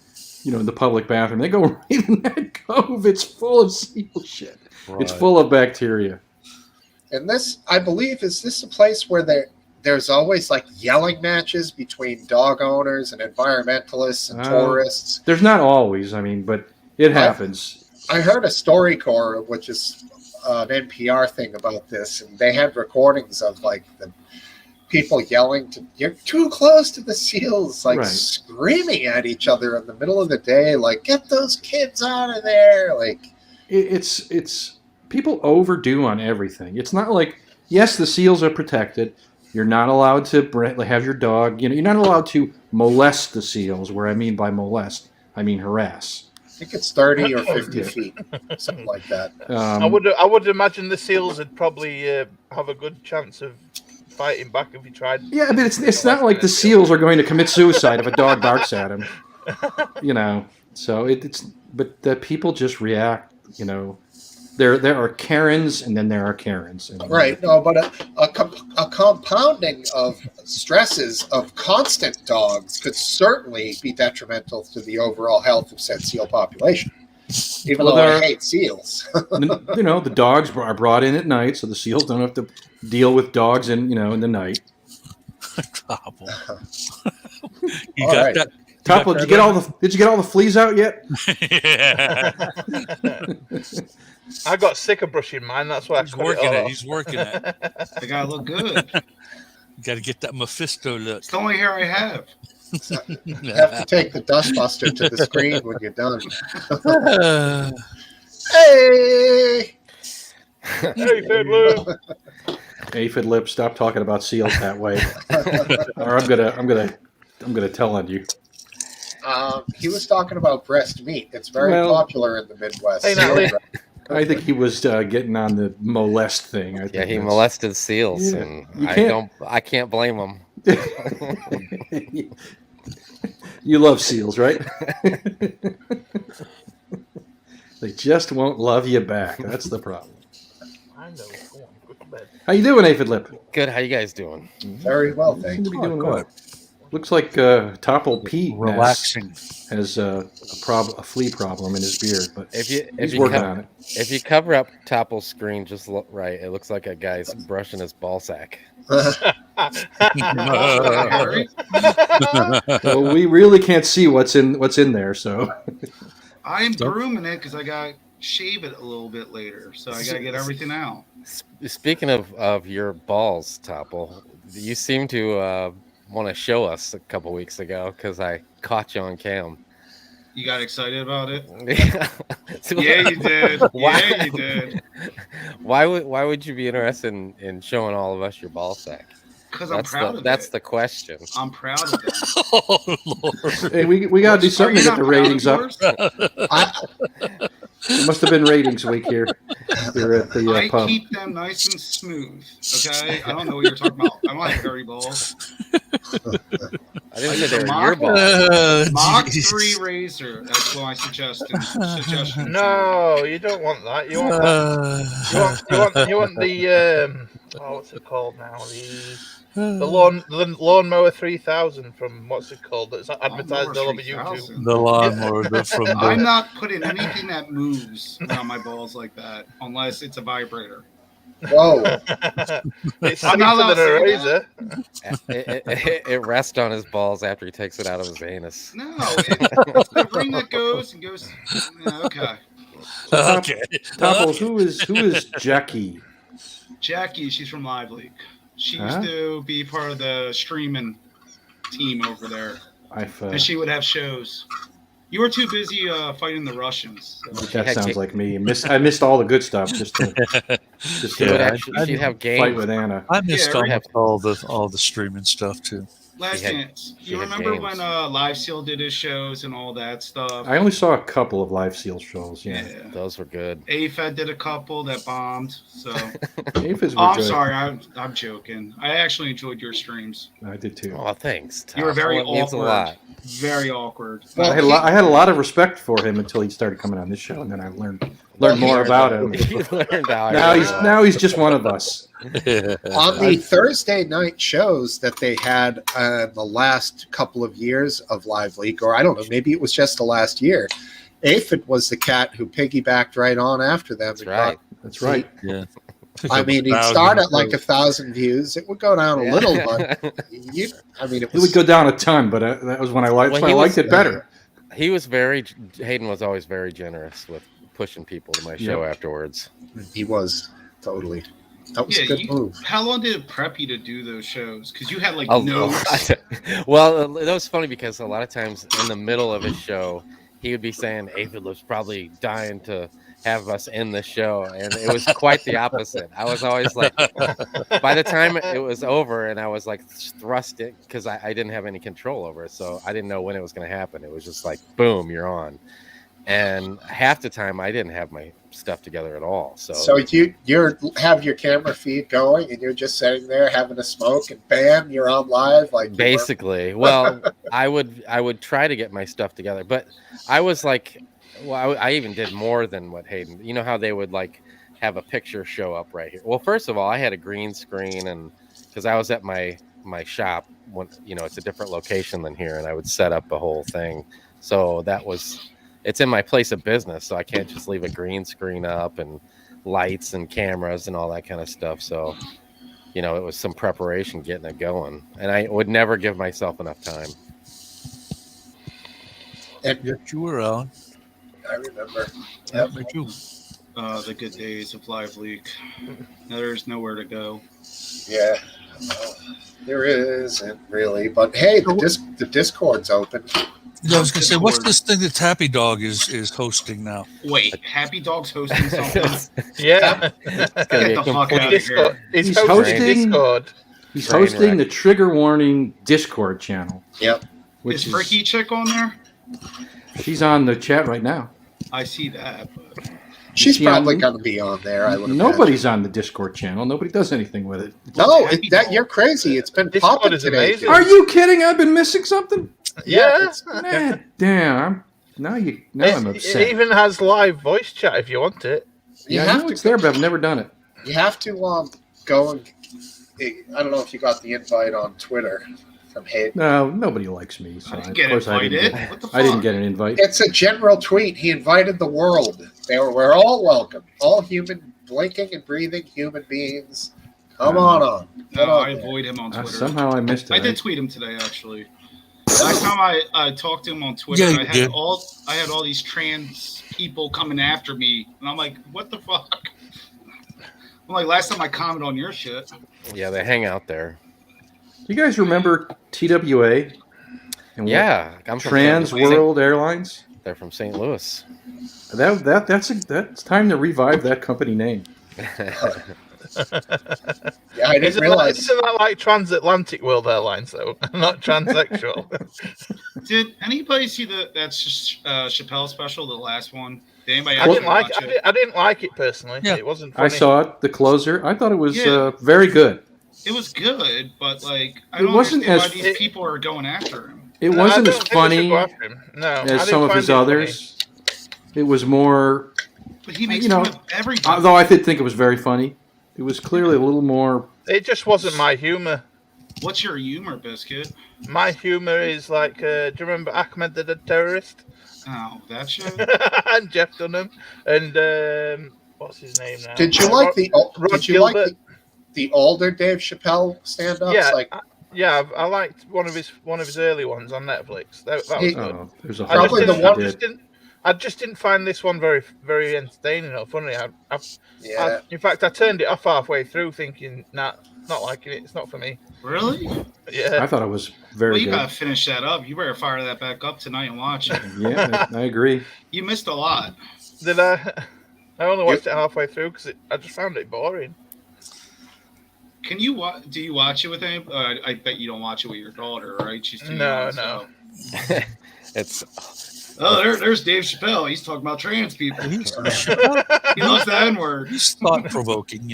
the public bathroom. They go right in that cove. It's full of seal shit. Right. It's full of bacteria. And this, I believe, is this a place where there's always like yelling matches between dog owners and environmentalists and tourists? There's not always, but it happens. I heard a StoryCorps, which is an NPR thing about this, and they had recordings of like the people yelling you're too close to the seals, like screaming at each other in the middle of the day, like, get those kids out of there. Like it's people overdo on everything. It's not like, yes, the seals are protected. You're not allowed to have your dog, you're not allowed to molest the seals. Where I mean by molest, I mean harass. I think it's 30 or 50 feet, something like that. I would imagine the seals would probably have a good chance of fighting back if you tried. Yeah, but it's not like the seals are going to commit suicide if a dog barks at them. So but the people just react. There are Karens, and then there are Karens. Right. No, but a compounding of stresses of constant dogs could certainly be detrimental to the overall health of said seal population. Even though I hate seals. The dogs are brought in at night, so the seals don't have to deal with dogs in the night. Topple. That. Topple, did you get all the fleas out yet? Yeah. I got sick of brushing mine. That's why He's working it. They gotta look good. You got to get that Mephisto look. It's the only hair I have. You have to take the dustbuster to the screen when you're done. Hey! Aphid lip, stop talking about seals that way, or I'm gonna tell on you. He was talking about breast meat. It's very popular in the Midwest. I think he was getting on the molest thing. He molested seals, and I can't blame him. You love seals, right? They just won't love you back. That's the problem. I know. Go on, go to bed. How you doing, Aphid Lip? Good. How you guys doing? Very well, Seem thanks. to be doing good. well. Looks like Topple Pete Relaxing. has a flea problem in his beard, but If he's you working on it. If you cover up Topple's screen just right, it looks like a guy's brushing his ball sack. Harry? So we really can't see what's in there. So I'm grooming it because I got to shave it a little bit later, so I got to get everything out. Speaking of your balls, Topple, you seem to want to show us a couple weeks ago because I caught you on cam. You got excited about it? So Yeah, you did. Why- Yeah, you did. Why would you be interested in showing all of us your ball sack? Because I'm proud of That's it. the question. I'm proud of it. Oh Lord! hey, we got to do something to get the ratings up. It must have been ratings week here at the I pub. keep them nice and smooth. Okay, I don't know what you're talking about. I don't like hairy balls. I didn't say use they a were Mach- your balls. Mach Jeez. 3 razor. That's my suggestion. No, you don't want that. You want that. You want the what's it called now? The lawnmower 3000 from what's it called? That's advertised all over YouTube. The lawnmower from I'm the not putting anything that moves around my balls like that unless it's a vibrator. Whoa. It's I'm not allowed safer to than say a razor. It rests on his balls after he takes it out of his anus. No, it's the ring that goes and goes. Yeah, okay. okay. Topples, who is Jackie? Jackie, she's from Live League. She Huh? used to be part of the streaming team over there, and she would have shows. You were too busy fighting the Russians. So. That sounds like me. I missed all the good stuff just to She'd have fight games. with Anna. I missed Yeah, all the streaming stuff too. Last chance. she You had remember games. when Live Seal did his shows and all that stuff? I only saw a couple of Live Seal shows. Yeah, Those were good. AFED did a couple that bombed. So Aphids were I'm good. sorry, I'm joking. I actually enjoyed your streams. I did too. Oh, thanks. You were very It means a awkward. lot. Very awkward. I had a lot of respect for him until he started coming on this show, and then I learned more about him. You learned how Now he's just one of us. On the Thursday night shows that they had the last couple of years of Live League, or I don't know, maybe it was just the last year, Aphid was the cat who piggybacked right on after them. That's right. That's right. Yeah. I mean, he'd start at like 1,000 views. It would go down a little, but It would go down a ton, but that was when I liked. Well, I liked it better. Hayden was always very generous with pushing people to my show afterwards. He was totally. That was a good move. How long did it prep you to do those shows? Because you had like Oh, notes. Well, that was funny because a lot of times in the middle of his show, he would be saying Aphid was probably dying to have us end the show, and it was quite the opposite. I was always like, by the time it was over and I was like thrust it, because I didn't have any control over it, so I didn't know when it was going to happen. It was just like, boom, you're on. And half the time I didn't have my stuff together at all. So you have your camera feed going and you're just sitting there having a smoke and bam, you're on live. Like basically, well, I would try to get my stuff together, but I was like, well, I even did more than what Hayden. You know how they would like have a picture show up right here. Well, first of all, I had a green screen, and because I was at my shop, when it's a different location than here, and I would set up a whole thing. So it's in my place of business, so I can't just leave a green screen up and lights and cameras and all that kind of stuff. So, it was some preparation getting it going, and I would never give myself enough time. And You were on. I remember. Yep. You. The good days of Live League. Now there's nowhere to go. Yeah. There isn't really, but hey, the Discord's open. Yeah, I was gonna say, what's this thing that Tappy Dog is hosting now? Wait, Happy Dog's hosting something? Yeah. Get the fuck out of Discord. here. He's hosting Discord. He's hosting the Trigger Warning Discord channel. Yep. Is Freaky Chick on there? She's on the chat right now. I see that. But... She's probably going to be on there. I would. Nobody's on the Discord channel. Nobody does anything with it. No, you're crazy. It's been Discord popping is today. amazing. Are you kidding? I've been missing something. Yeah. Man, damn. now I'm upset. It even has live voice chat if you want it. Yeah, I know it's there, but I've never done it. You have to go and I don't know if you got the invite on Twitter from Hayden. No, nobody likes me, so I didn't get an invite. It's a general tweet. He invited the world. We're all welcome. All human, blinking and breathing human beings. Come on. No, I avoid him on Twitter. Somehow I missed it. I did tweet him today, actually. Last time I talked to him on Twitter, I had all these trans people coming after me, and I'm like, what the fuck? I'm like, last time I commented on your shit. Yeah, they hang out there. Do you guys remember TWA? I'm Trans World Airlines. They're from St. Louis. That's time to revive that company name. Yeah, I didn't realize. Isn't that like Transatlantic World Airlines, though? Not transsexual. Did anybody see that's Chappelle special, the last one? Did anybody I didn't like it personally. Yeah. It wasn't funny. I saw it, the closer. I thought it was very good. It was good, but I don't understand why these people are going after him. It wasn't as funny as some of his others. It was more. But he makes fun of everybody. Although I did think it was very funny. It was clearly a little more. It just wasn't my humor. What's your humor, Biscuit? My humor is like, do you remember Ahmed the Terrorist? Oh, that show? And Jeff Dunham. And what's his name now? Did you like the older Dave Chappelle stand-ups? Yeah, I liked one of his early ones on Netflix. That was good. There's a probably the one. I just didn't find this one very, very entertaining or funny. In fact, I turned it off halfway through, thinking, not liking it. It's not for me. Really? Yeah. I thought it was very good. You gotta finish that up. You better fire that back up tonight and watch it. Yeah, I agree. You missed a lot. Did I? I only watched it halfway through because I just found it boring. Can you do you watch it with him? I bet you don't watch it with your daughter, right? She's too young. No. It's. There's Dave Chappelle. He's talking about trans people. He loves the N-word. He's thought-provoking.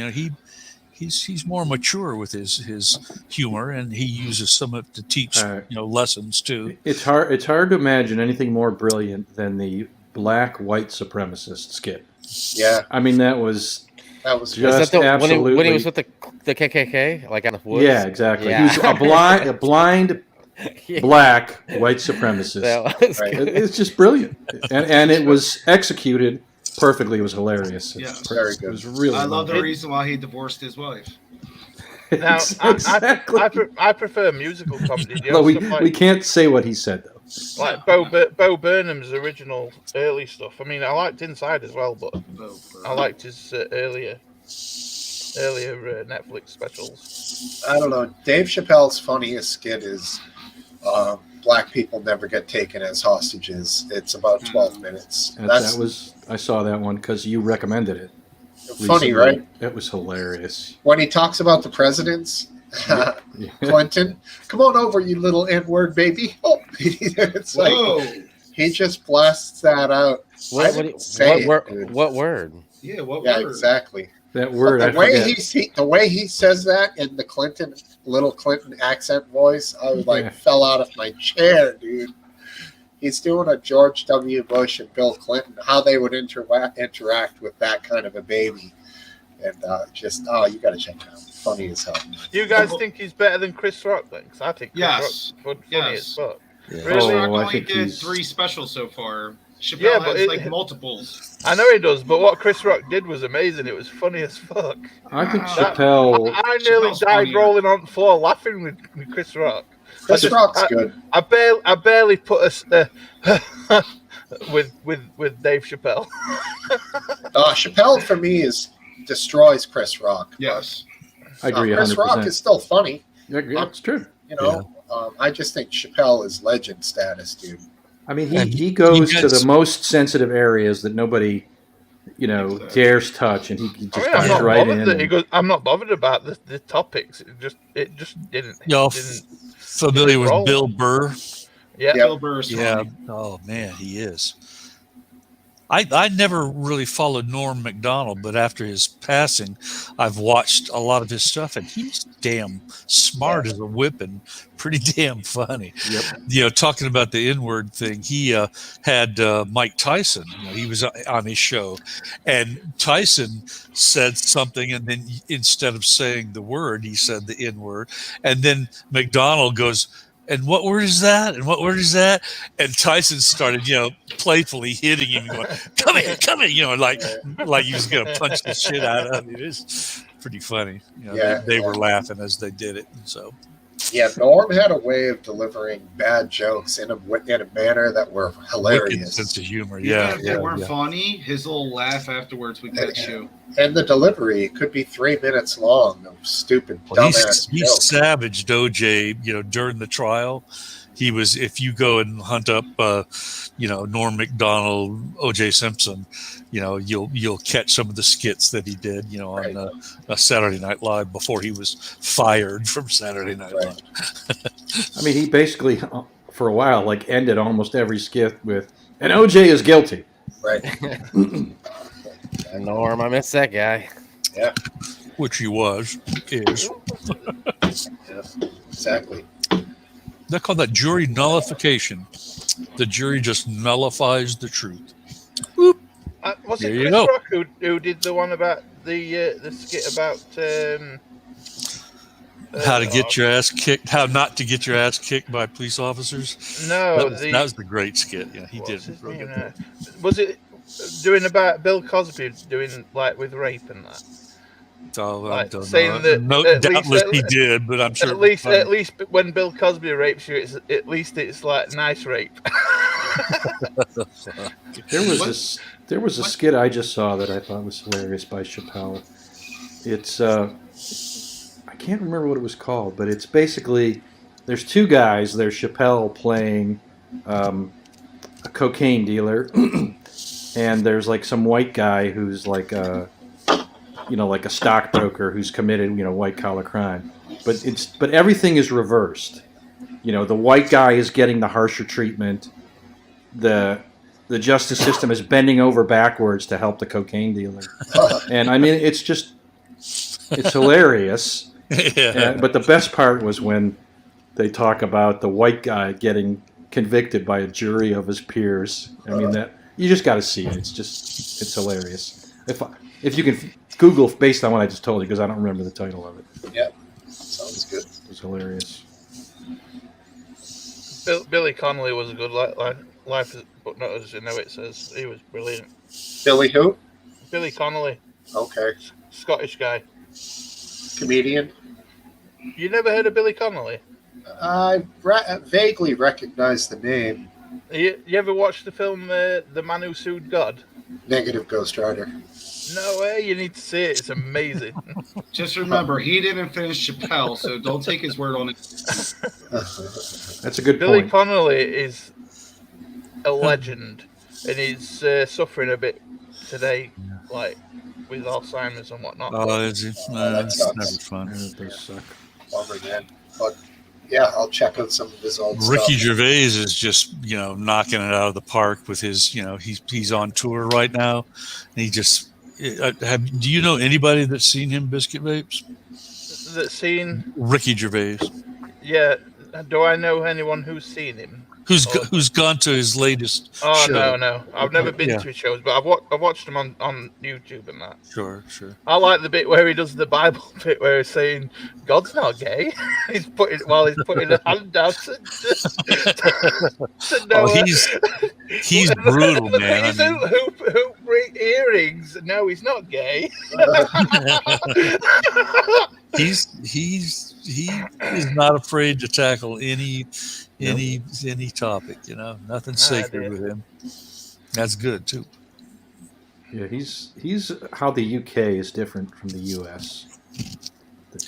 He's more mature with his humor, and he uses some of it to teach lessons too. It's hard to imagine anything more brilliant than the black white supremacist skit. Yeah, I mean that was just absolutely when he was with the KKK, like on the woods. Yeah, exactly. Yeah. He was a blind. Black white supremacist. It's just brilliant, and it was executed perfectly. It was hilarious. Very good. It was really. I love the reason why he divorced his wife. Now, exactly. I prefer musical comedy. We can't say what he said though. Like Bo Burnham's original early stuff. I mean, I liked Inside as well, but I liked his earlier Netflix specials. I don't know. Dave Chappelle's funniest skit is black people never get taken as hostages. It's about 12 minutes. I saw that one because you recommended it. Funny, right? It was hilarious. When he talks about the presidents, Clinton, come on over, you little N-word baby. Oh, it's like he just blasts that out. What word? Yeah, what word? Yeah, exactly. That word. The way he says that in the little Clinton accent voice, I was fell out of my chair, dude. He's doing a George W. Bush and Bill Clinton, how they would interact with that kind of a baby, and you got to check it out. Funny as hell. You guys think he's better than Chris Rock? Then? 'Cause I think Chris Rock's funny as fuck. Yeah. Chris Rock only did 3 specials so far. Chappelle has multiples. I know he does, but what Chris Rock did was amazing. It was funny as fuck. I think Chappelle. I nearly died rolling on the floor laughing with Chris Rock. Chris Rock's good. I barely put us with Dave Chappelle. Chappelle for me destroys Chris Rock. Yes, I agree. Chris 100%. Rock is still funny. Yeah, it's true. I just think Chappelle is legend status, dude. I mean, he goes to the most sensitive areas that nobody, dares touch, and he just dives right in. He goes, I'm not bothered about the topics. It just didn't. Y'all familiar with Bill Burr? Yeah, Bill Burr's funny. Yeah. Oh man, he is. I never really followed Norm Macdonald, but after his passing, I've watched a lot of his stuff, and he's damn smart as a whip and pretty damn funny. Yep. You know, talking about the N-word thing, he had Mike Tyson. You know, he was on his show, and Tyson said something, and then instead of saying the word, he said the N-word, and then Macdonald goes, "And what word is that? And what word is that?" And Tyson started, you know, playfully hitting him, going, come here, you know, like he was going to punch the shit out of him. It is pretty funny. You know, they were laughing as they did it. And so, yeah, Norm had a way of delivering bad jokes in a manner that were hilarious. Wicked sense of humor. Even Yeah, if they weren't funny, his little laugh afterwards would get you. And the delivery could be 3 minutes long of stupid, dumbass he jokes. savaged OJ, you know, during the trial. He was, if you go and hunt up, you know, Norm Macdonald, OJ Simpson, you know, you'll catch some of the skits that he did, you know, on Saturday Night Live before he was fired from Saturday Night Live. I mean, he basically, for a while, like ended almost every skit with, "And OJ is guilty." Right. Norm, I miss that guy. Yeah. Which he is. Yeah, exactly. They call that jury nullification. The jury just nullifies the truth. Was There it you Chris go. Rock who did the one about the skit about How to get your ass kicked? How not to get your ass kicked by police officers? No, that was the great skit. Yeah, he did. his name? Was it doing about Bill Cosby doing like with rape and that? Oh, I Like, don't saying know. that No, at doubtless least- he did, but I'm sure. At least when Bill Cosby rapes you, it's like nice rape. There was a skit I just saw that I thought was hilarious by Chappelle. It's I can't remember what it was called, but it's basically there's two guys. There's Chappelle playing a cocaine dealer, and there's like some white guy who's like a like a stockbroker who's committed white collar crime. But everything is reversed. The white guy is getting the harsher treatment. The justice system is bending over backwards to help the cocaine dealer. And I mean, it's hilarious. Yeah. But the best part was when they talk about the white guy getting convicted by a jury of his peers. I mean, that you just got to see it. It's hilarious. If you can Google based on what I just told you, because I don't remember the title of it. Yeah, sounds good. It was hilarious. Billy Connolly was a good life, but not as you know. It says he was brilliant. Billy who? Billy Connolly, Okay. Scottish guy. Comedian? You never heard of Billy Connolly? I vaguely recognize the name. You ever watched the film The Man Who Sued God? Negative Ghost Rider. No way, you need to see it. It's amazing. Just remember, he didn't finish Chappelle, so don't take his word on it. That's a good Billy point. Connolly is a legend, and he's suffering a bit today, like with Alzheimer's and whatnot. Oh, is he? That's sucks. never fun. It does suck. Bummer, man. But yeah, I'll check out some of his old Ricky stuff. Gervais is just knocking it out of the park with his he's on tour right now, and he just do you know anybody that's seen him Biscuit Vapes? That's seen. Ricky Gervais, Yeah. Do I know anyone who's seen him? who's gone to his latest Oh show. no, I've never been Yeah. to his shows, but I've watched him on YouTube and that. Sure. I like the bit where he does the Bible bit where he's saying God's not gay. he's putting a hand down to Oh, Noah. he's brutal, man. He's I mean, who bring earrings? No, he's not gay. he is not afraid to tackle any topic. Nothing sacred with him. That's good too. Yeah, he's how the UK is different from the US.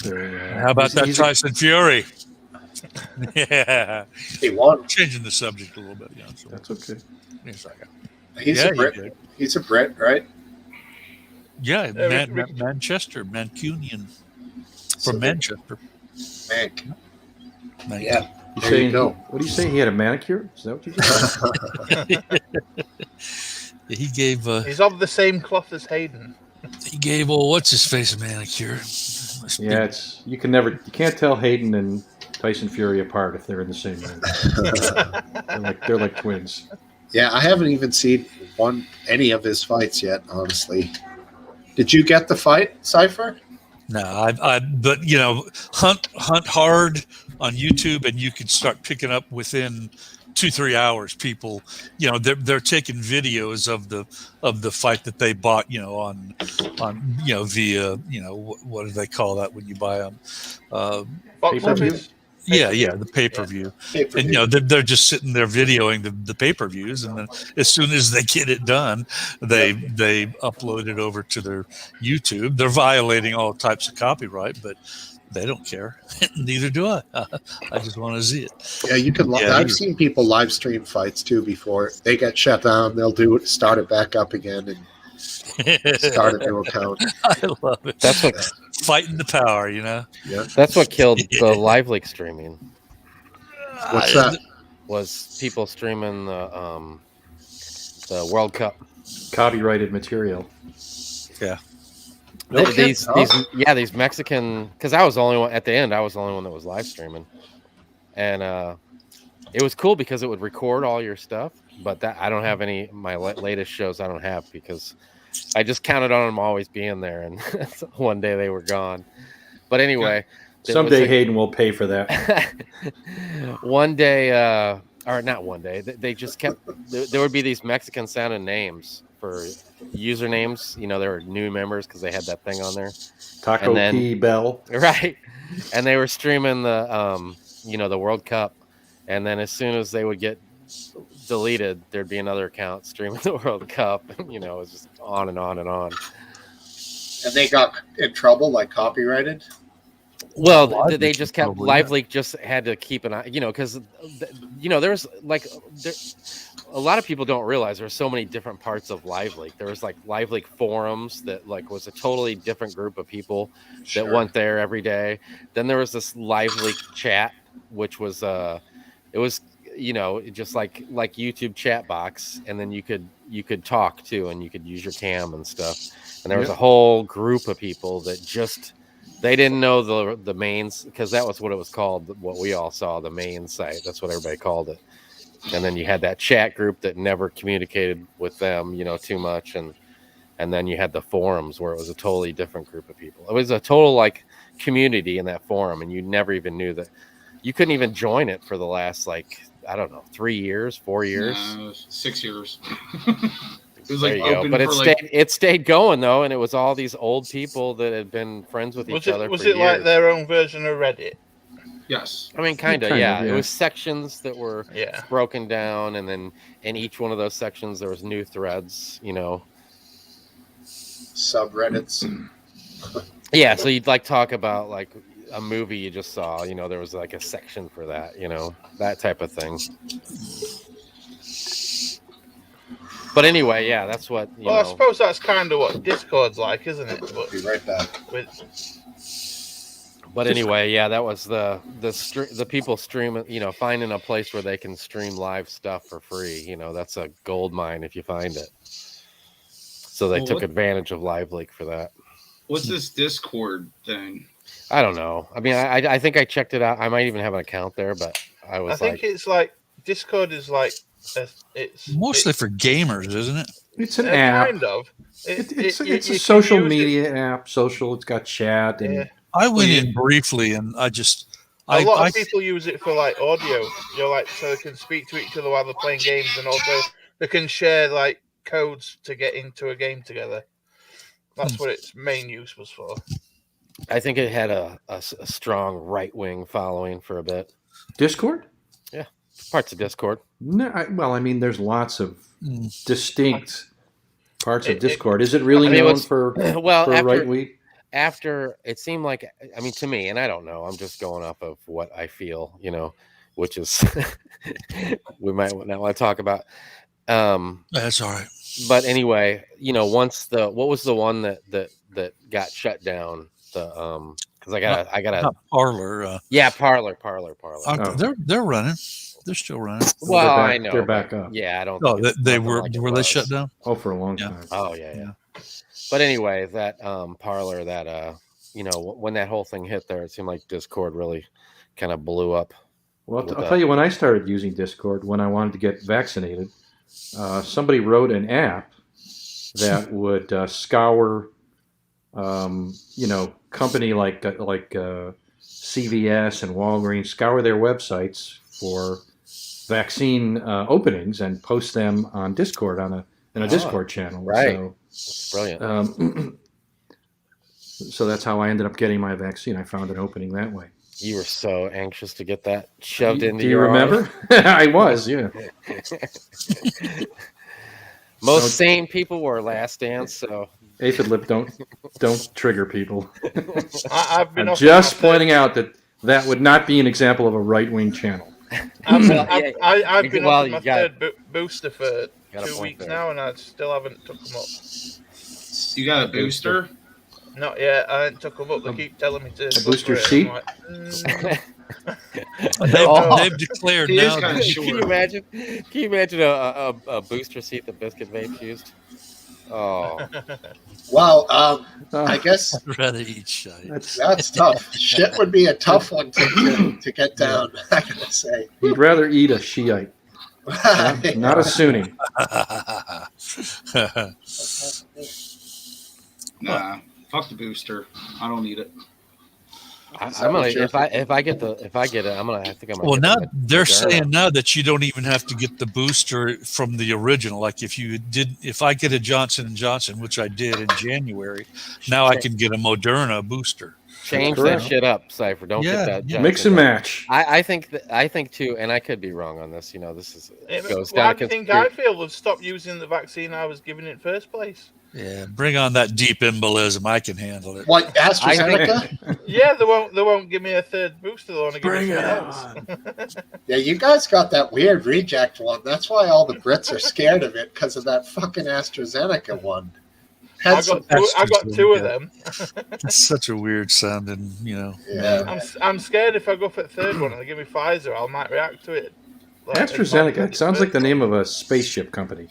How about that Tyson Fury? Yeah, He won. changing the subject a little bit. Yeah, so That's okay. it's like He's yeah, a Brit. he did. He's a Brit, right? Yeah, Rick- Manchester, Mancunian So from Manchester. Mank. Man- Yeah. You There saying you go. What do you say? He had a manicure? Is that what you said? He gave. He's of the same cloth as Hayden. He gave what's his face a manicure. Yeah, you can't tell Hayden and Tyson Fury apart if they're in the same room. they're like twins. Yeah, I haven't even seen any of his fights yet, honestly. Did you get the fight, Cypher? No, but hunt hard on YouTube, and you can start picking up within 2-3 hours. People, they're taking videos of the fight that they bought, on via what do they call that when you buy them? Box office. Yeah, the pay-per-view. And they're just sitting there videoing the pay-per-views, and then as soon as they get it done, they upload it over to their YouTube. They're violating all types of copyright, but they don't care. Neither do I. I just want to see it. Yeah, you can. I've seen people live stream fights too before they get shut down. They'll start it back up again and start a new account. I love it. That's what fighting the power, Yeah, that's what killed the live leak streaming. What's that? Was people streaming the World Cup Copyrighted material. Yeah. These Mexican, because I was the only one at the end. I was the only one that was live streaming, and it was cool because it would record all your stuff. But that I don't have any my latest shows. I don't have because I just counted on them always being there, and one day they were gone. But anyway, someday Hayden will pay for that. One day, or not one day, they just kept. There would be these Mexican sounding names for usernames. There were new members because they had that thing on there. Taco P Bell. Right, and they were streaming the the World Cup, and then as soon as they would get deleted, there'd be another account streaming the World Cup. It was just on and on and on. And they got in trouble, like copyrighted. Well, they just kept LiveLeak. Just had to keep an eye, because there's a lot of people don't realize there's so many different parts of LiveLeak. There was LiveLeak forums that was a totally different group of people that went there every day. Then there was this LiveLeak chat, which was it was just like YouTube chat box, and then you could talk too, and you could use your cam and stuff. And there was a whole group of people that just they didn't know the mains, because that was what it was called. What we all saw, the main site. That's what everybody called it. And then you had that chat group that never communicated with them, too much, and then you had the forums where it was a totally different group of people. It was a total community in that forum, and you never even knew that. You couldn't even join it for the last 3 years, 4 years, 6 years. It was there you go. But it stayed going though, and it was all these old people that had been friends with each other. Was it years. like their own version of Reddit? Yes. I mean, kind of, yeah. It was sections that were broken down, and then in each one of those sections there was new threads. Subreddits. Yeah, so you'd talk about a movie you just saw. There was a section for that. That type of thing. But anyway, yeah, that's what. I suppose that's kind of what Discord's like, isn't it? But be right back. But anyway, yeah, that was the people streaming. Finding a place where they can stream live stuff for free. That's a gold mine if you find it. So they took advantage of LiveLeak for that. What's this Discord thing? I don't know. I mean, I think I checked it out. I might even have an account there, but I think it's Discord is it's mostly for gamers, isn't it? It's an app. Kind of. It's a social media app. Social. It's got chat and. I went in briefly, and a lot of people use it for audio. So they can speak to each other while they're playing games, and also they can share codes to get into a game together. That's what its main use was for. I think it had a strong right-wing following for a bit. Discord? Yeah, parts of Discord. No, there's lots of distinct parts of Discord. Is it really known for right-wing? After it seemed to me, and I don't know, I'm just going off of what I feel, which is we might not want to talk about. That's all right. But anyway, once what was the one that got shut down? Because I got Parler. Parler. They're running. They're still running. Well, back, I know they're but back up. Yeah, I don't. Oh, think it's they nothing were like it were they was. shut down? Oh, for a long Yeah. time. Oh yeah. But anyway, that parlor, that when that whole thing hit there, it seemed like Discord really kind of blew up. Well, with I'll that. tell you when I started using Discord, when I wanted to get vaccinated, somebody wrote an app that would scour, company like CVS and Walgreens, scour their websites for vaccine openings and post them on Discord in a Discord channel. right. So, It's brilliant. so that's how I ended up getting my vaccine. I found an opening that way. You were so anxious to get that shoved into Do you your arm. remember? I was, yeah. Most sane people were Last Dance, so Aphid lip, don't trigger people. I've been I'm off just my pointing out that would not be an example of a right-wing channel. I've yeah. been Well, off you my got- third booster for got a 2 point weeks there. now, and I still haven't took them up. You got a booster? Not yet. I ain't took them up. They keep telling me to. A go booster for it. seat? I'm like, They've declared It is now. kinda that- short. Can you imagine a booster seat that Biscuit Vapes used? Oh, Wow. I guess I'd rather eat shite. that's tough. Shit would be a tough one to get down. I gotta say. He'd rather eat a Shiite, not a Sunni. Nah, fuck the booster. I don't need it. I'm gonna if I get it, I think I'm gonna. Well, get now the they're Moderna. saying now that you don't even have to get the booster from the original. Like if I get a Johnson & Johnson, which I did in January, now I can get a Moderna booster. Change that Correct. shit up, Cypher. Don't Yeah, get that. yeah. Mix and match. I think too, and I could be wrong on this. This is goes Why down do you think conspiracy. I feel would stop using the vaccine I was given in the first place? Yeah, bring on that deep embolism. I can handle it. What, AstraZeneca? Yeah, they won't give me a third booster. They want to give Bring me it something else. Yeah, you guys got that weird reject one. That's why all the Brits are scared of it, because of that fucking AstraZeneca one. I got two of them. That's such a weird sounding, Yeah. I'm scared if I go for the third one and they give me Pfizer, I might react to it. AstraZeneca. It sounds like the name of a spaceship company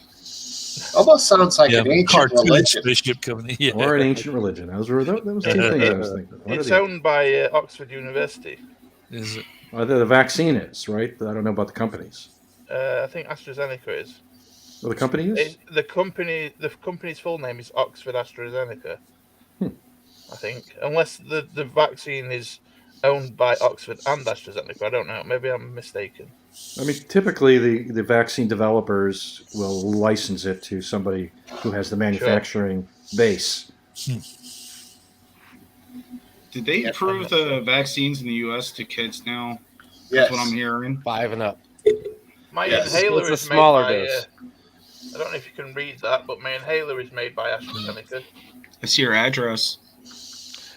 Almost sounds like yeah, an ancient cartoon religion. spaceship company. Yeah. or an ancient religion. Those were two things I was thinking. What It's are they? owned by Oxford University. Is it? The vaccine is, right? I don't know about the companies. I think AstraZeneca is. Well, the company is? The company's full name is Oxford AstraZeneca. I think, unless the vaccine is owned by Oxford and AstraZeneca. I don't know. Maybe I'm mistaken. I mean, typically the vaccine developers will license it to somebody who has the manufacturing base. Did they approve the vaccines in the U.S. to kids now? Yes. That's what I'm hearing. 5 and up. My Yes. inhaler It's a is smaller made by, dose. I don't know if you can read that, but my inhaler is made by AstraZeneca. I see your address.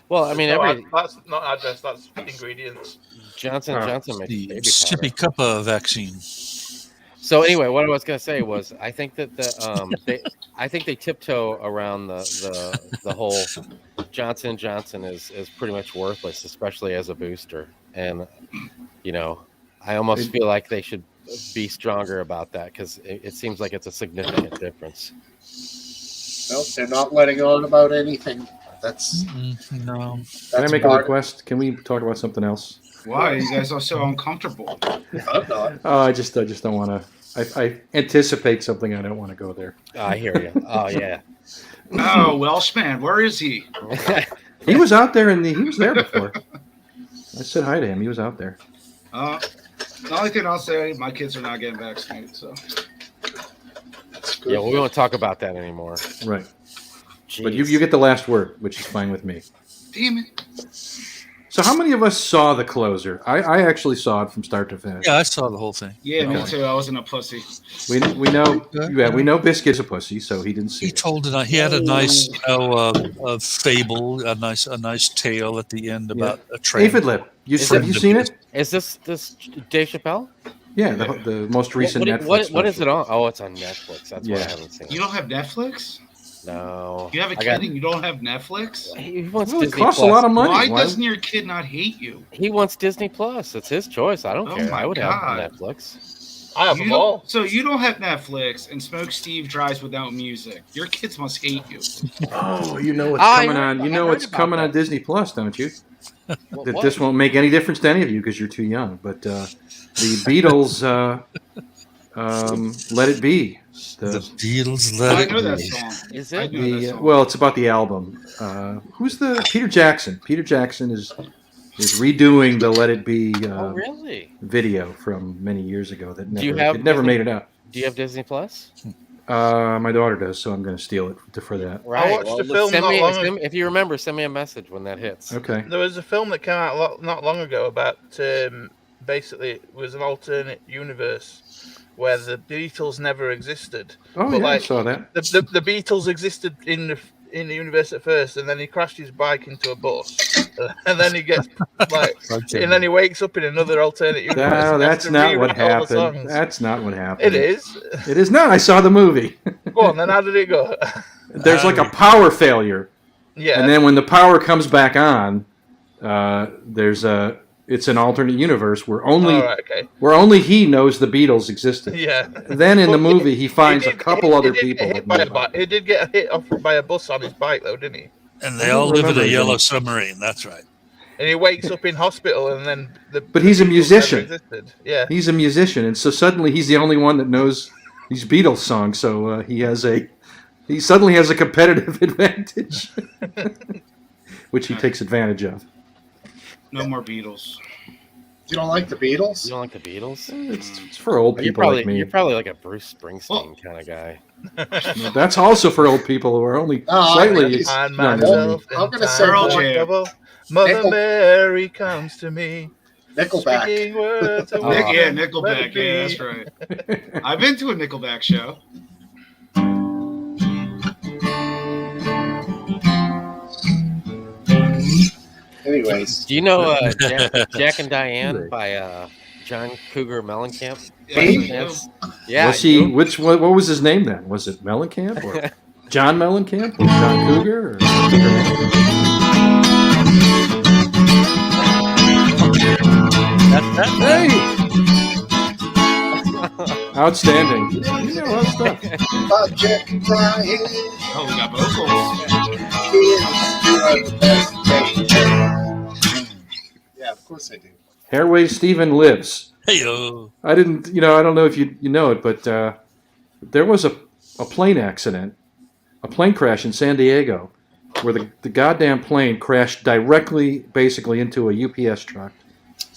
Well, I mean, That's not address. That's ingredients. Johnson Oh, Johnson makes The baby Sippy powder. Cuppa vaccine. So anyway, what I was gonna say was, I think that I think they tiptoe around the whole Johnson Johnson is pretty much worthless, especially as a booster. And I almost feel like they should be stronger about that because it seems like it's a significant difference. Nope, they're not letting on about anything. That's No. Can I make a part- request? Can we talk about something else? Why? You guys are so uncomfortable. I'm not. Oh, I just don't want to. I anticipate something. I don't want to go there. I hear you. Oh yeah. Oh, Welshman, where is he? He was out there he was there before. I said hi to him. He was out there. The only thing I'll say, my kids are not getting vaccinated, so. That's good. Yeah, well, we won't talk about that anymore. Right. Jeez. But you get the last word, which is fine with me. Damn it. So how many of us saw The Closer? I actually saw it from start to finish. Yeah, I saw the whole thing. Yeah, me Okay. too. I wasn't a pussy. We know Biscuit's a pussy, so he didn't see He it. told it. He had a nice, a fable, a nice tale at the end about a train. Aphid Lip, have you seen it? Is this Dave Chappelle? Yeah, the most recent Netflix. What is special. it on? Oh, it's on Netflix. That's what I Yeah. haven't seen. You don't have Netflix? No. You have a kid and you don't have Netflix? He wants Well, it Disney costs Plus. a lot of money. Why Why- doesn't your kid not hate you? He wants Disney Plus. It's his choice. I don't Oh care. my I would God. have Netflix. I have them all. So you don't have Netflix, and Smokesteve drives without music. Your kids must hate you. Oh, you know what's coming on. You know what's coming on Disney Plus, don't you? That this won't make any difference to any of you because you're too young. But the Beatles, "Let It Be." The Beatles, Let It I know that Be. song. Is it? Well, it's about the album. Who's the Peter Jackson? Peter Jackson is redoing the "Let It Be" Oh, really? video from many years ago that Do you never have it never Disney- made it out. Do you have Disney Plus? My daughter does, so I'm going to steal it for that. Right. watched the film send not me, long send me- if you remember, send me a message when that hits. Okay. There was a film that came out not long ago about basically it was an alternate universe where the Beatles never existed. Oh, But, yeah, I saw that. The Beatles existed in the universe at first, and then he crashed his bike into a bus, and then he gets and then he wakes up in another alternate universe. No, and has that's to not what rewrite all the happened. songs. That's not what happened. It is. It is not. I saw the movie. Go on, then how did it go? There's like a power failure. Yeah. And then when the power comes back on, it's an alternate universe where only he knows the Beatles existed. Yeah. Then in the movie he finds a couple other He people. did get hit off by a bus on his bike though, didn't he? And they all live in a yellow submarine. That's right. And he wakes up in hospital, and then But he's a musician. Yeah. He's a musician, and so suddenly he's the only one that knows these Beatles songs. So he suddenly has a competitive advantage, which he takes advantage of. No more Beatles. You don't like the Beatles? You don't like the Beatles? It's for old people like me. You're probably like a Bruce Springsteen kind of guy. That's also for old people who are only slightly I'm younger than me. I'm going to say Mother Mary comes to me. Nickelback. Speaking words of Yeah, wisdom, Nickelback. let it Yeah, be. that's right. I've been to a Nickelback show. Anyways. Do you know Jack and Diane by John Cougar Mellencamp? Yes, Yeah. Was he? What was his name then? Was it Mellencamp or John Mellencamp or John Cougar? Hey! Outstanding. You know a lot of stuff. About Jack and Diane. Oh, we got vocals. Yeah, of course I do. Hairway Stephen lives. Hey-o. I don't know if you know it, but there was a plane accident, a plane crash in San Diego, where the goddamn plane crashed directly, basically, into a UPS truck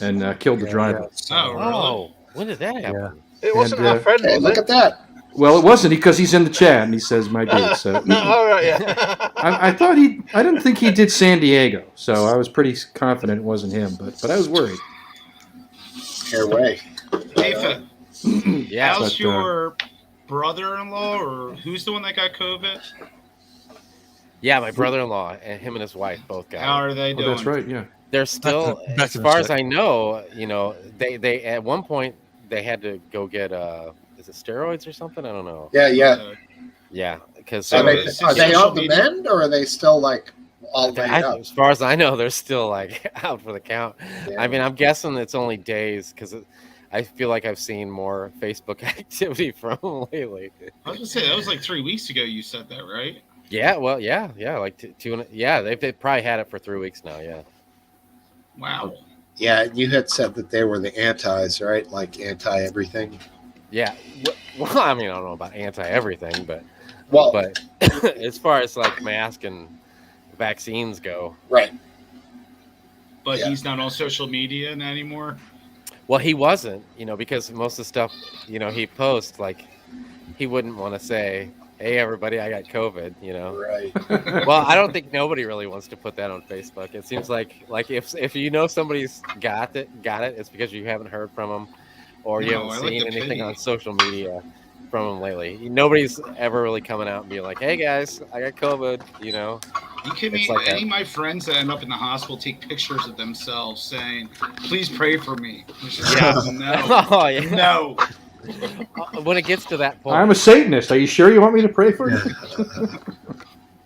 and killed the driver. Oh, really? Oh, when did that happen? It wasn't And, our friend, Hey, was look it? at that. Well, it wasn't because he's in the chat and he says my date. So All right, yeah. I didn't think he did San Diego, so I was pretty confident it wasn't him, but I was worried. Hairway. Nathan, Yeah. how's But, your brother-in-law, or who's the one that got COVID? Yeah, my brother-in-law and him and his wife both got How it. are they Oh, doing? that's right, yeah. They're still, Back as in far as check. I know, they at one point they had to go get is it steroids or something? I don't know. Yeah. Yeah, because So Are they, it's are they social on the media? mend, or are they still like all laid up? as far as I know, they're still like out for the count. Yeah. I mean, I'm guessing it's only days because I feel like I've seen more Facebook activity from them lately. I was gonna say that was like 3 weeks ago. You said that, right? Yeah, well, yeah, like they've probably had it for 3 weeks now. Yeah. Wow. Yeah, you had said that they were the antis, right? Like anti everything. Yeah. Well, I mean, I don't know about anti everything, but Well, as far as like mask and vaccines go, right. But Yeah. he's not on social media anymore. well, he wasn't, because most of the stuff, he posts, like, he wouldn't want to say, "Hey, everybody, I got COVID," Right. Well, I don't think nobody really wants to put that on Facebook. It seems like if you know somebody's got it, it's because you haven't heard from them, or you No, I haven't like seen the anything pity. on social media from them lately. Nobody's ever really coming out and being like, "Hey guys, I got COVID," You kidding It's me? like Any that. of my friends that end up in the hospital take pictures of themselves saying, "Please pray for me." It's just Yeah. like, no, Oh yeah. no. When it gets to that point, I'm a Satanist. Are you sure you want me to pray for you?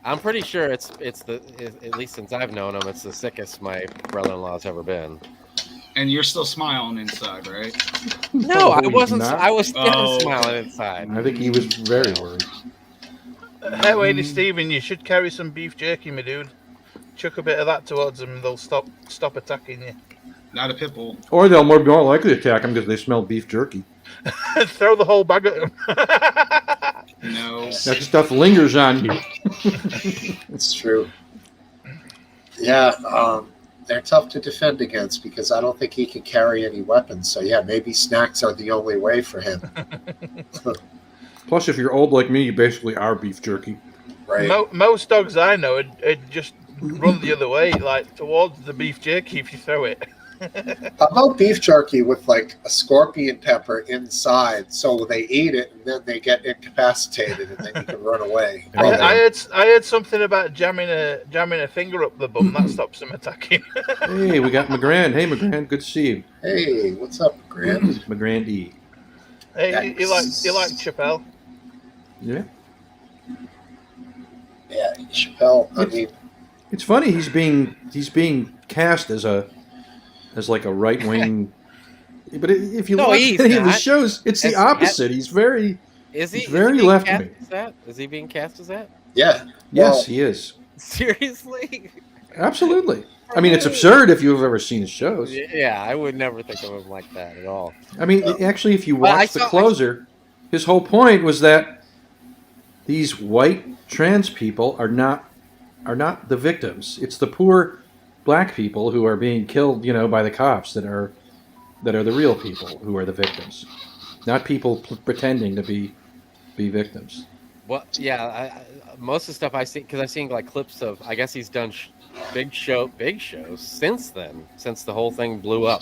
I'm pretty sure it's at least since I've known him, it's the sickest my brother-in-law's ever been. And you're still smiling inside, right? No, I he's wasn't. not. I was Oh, smiling okay. inside. I think he was very worried. Hey, Lady Stephen, you should carry some beef jerky, my dude. Chuck a bit of that towards them, and they'll stop attacking you. Not a pit bull. Or they'll more likely attack him because they smell beef jerky. Throw the whole bag at them. No. That stuff lingers on you. It's true. Yeah, they're tough to defend against because I don't think he can carry any weapons. So yeah, maybe snacks are the only way for him. Plus, if you're old like me, you basically are beef jerky. Right. Most dogs I know would just run the other way, like towards the beef jerky if you throw it. How about beef jerky with like a scorpion pepper inside, so they eat it and then they get incapacitated and then you can run away. I heard something about jamming a finger up the bum that stops them attacking. Hey, we got McGrand. Hey, McGrand, good to see you. Hey, what's up, Grant? McGrand E. Hey, you like Chappelle? Yeah. Yeah, Chappelle. I mean, It's funny he's being cast as like a right wing, but if you watch any of the shows, it's the opposite. He's very very left wing. Is he being cast as that? yeah. Yes, Well, he is. Seriously? Absolutely. I mean, it's absurd if you've ever seen his shows. Yeah, I would never think of him like that at all. I mean, actually, if you watch The I- Closer, his whole point was that these white trans people are not the victims. It's the poor black people who are being killed, by the cops that are the real people who are the victims, not people pretending to be victims. Well, yeah, most of the stuff I see, because I've seen like clips of, I guess he's done big shows since then, since the whole thing blew up.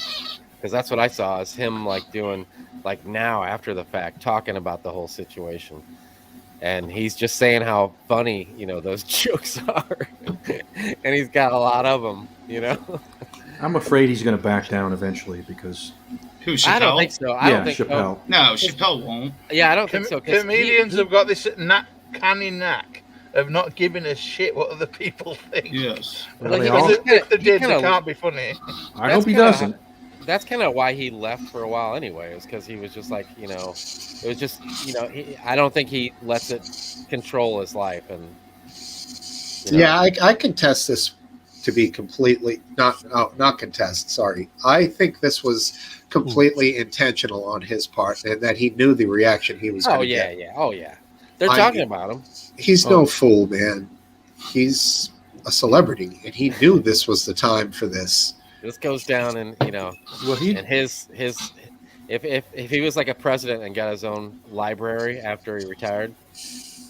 Because that's what I saw is him like doing, like now after the fact, talking about the whole situation. And he's just saying how funny, those jokes are. And he's got a lot of them, I'm afraid he's going to back down eventually because Who, Chappelle? I don't think so. I don't think Chappelle. so. No, Chappelle won't. Yeah, I don't think so. 'Cause Comedians have got this canny knack of not giving a shit what other people think. Yes. Well, Because if they did, they kinda- can't be funny. I hope he doesn't. That's kind of why he left for a while anyway, is because he was just like, it was just, I don't think he lets it control his life. And yeah, I contest this to be completely not contest. Sorry, I think this was completely intentional on his part, and that he knew the reaction he was. Oh gonna yeah, get. yeah, oh yeah. They're talking about him. He's no fool, man. He's a celebrity, and he knew this was the time for this. This goes down, and Well, he and his if he was like a president and got his own library after he retired,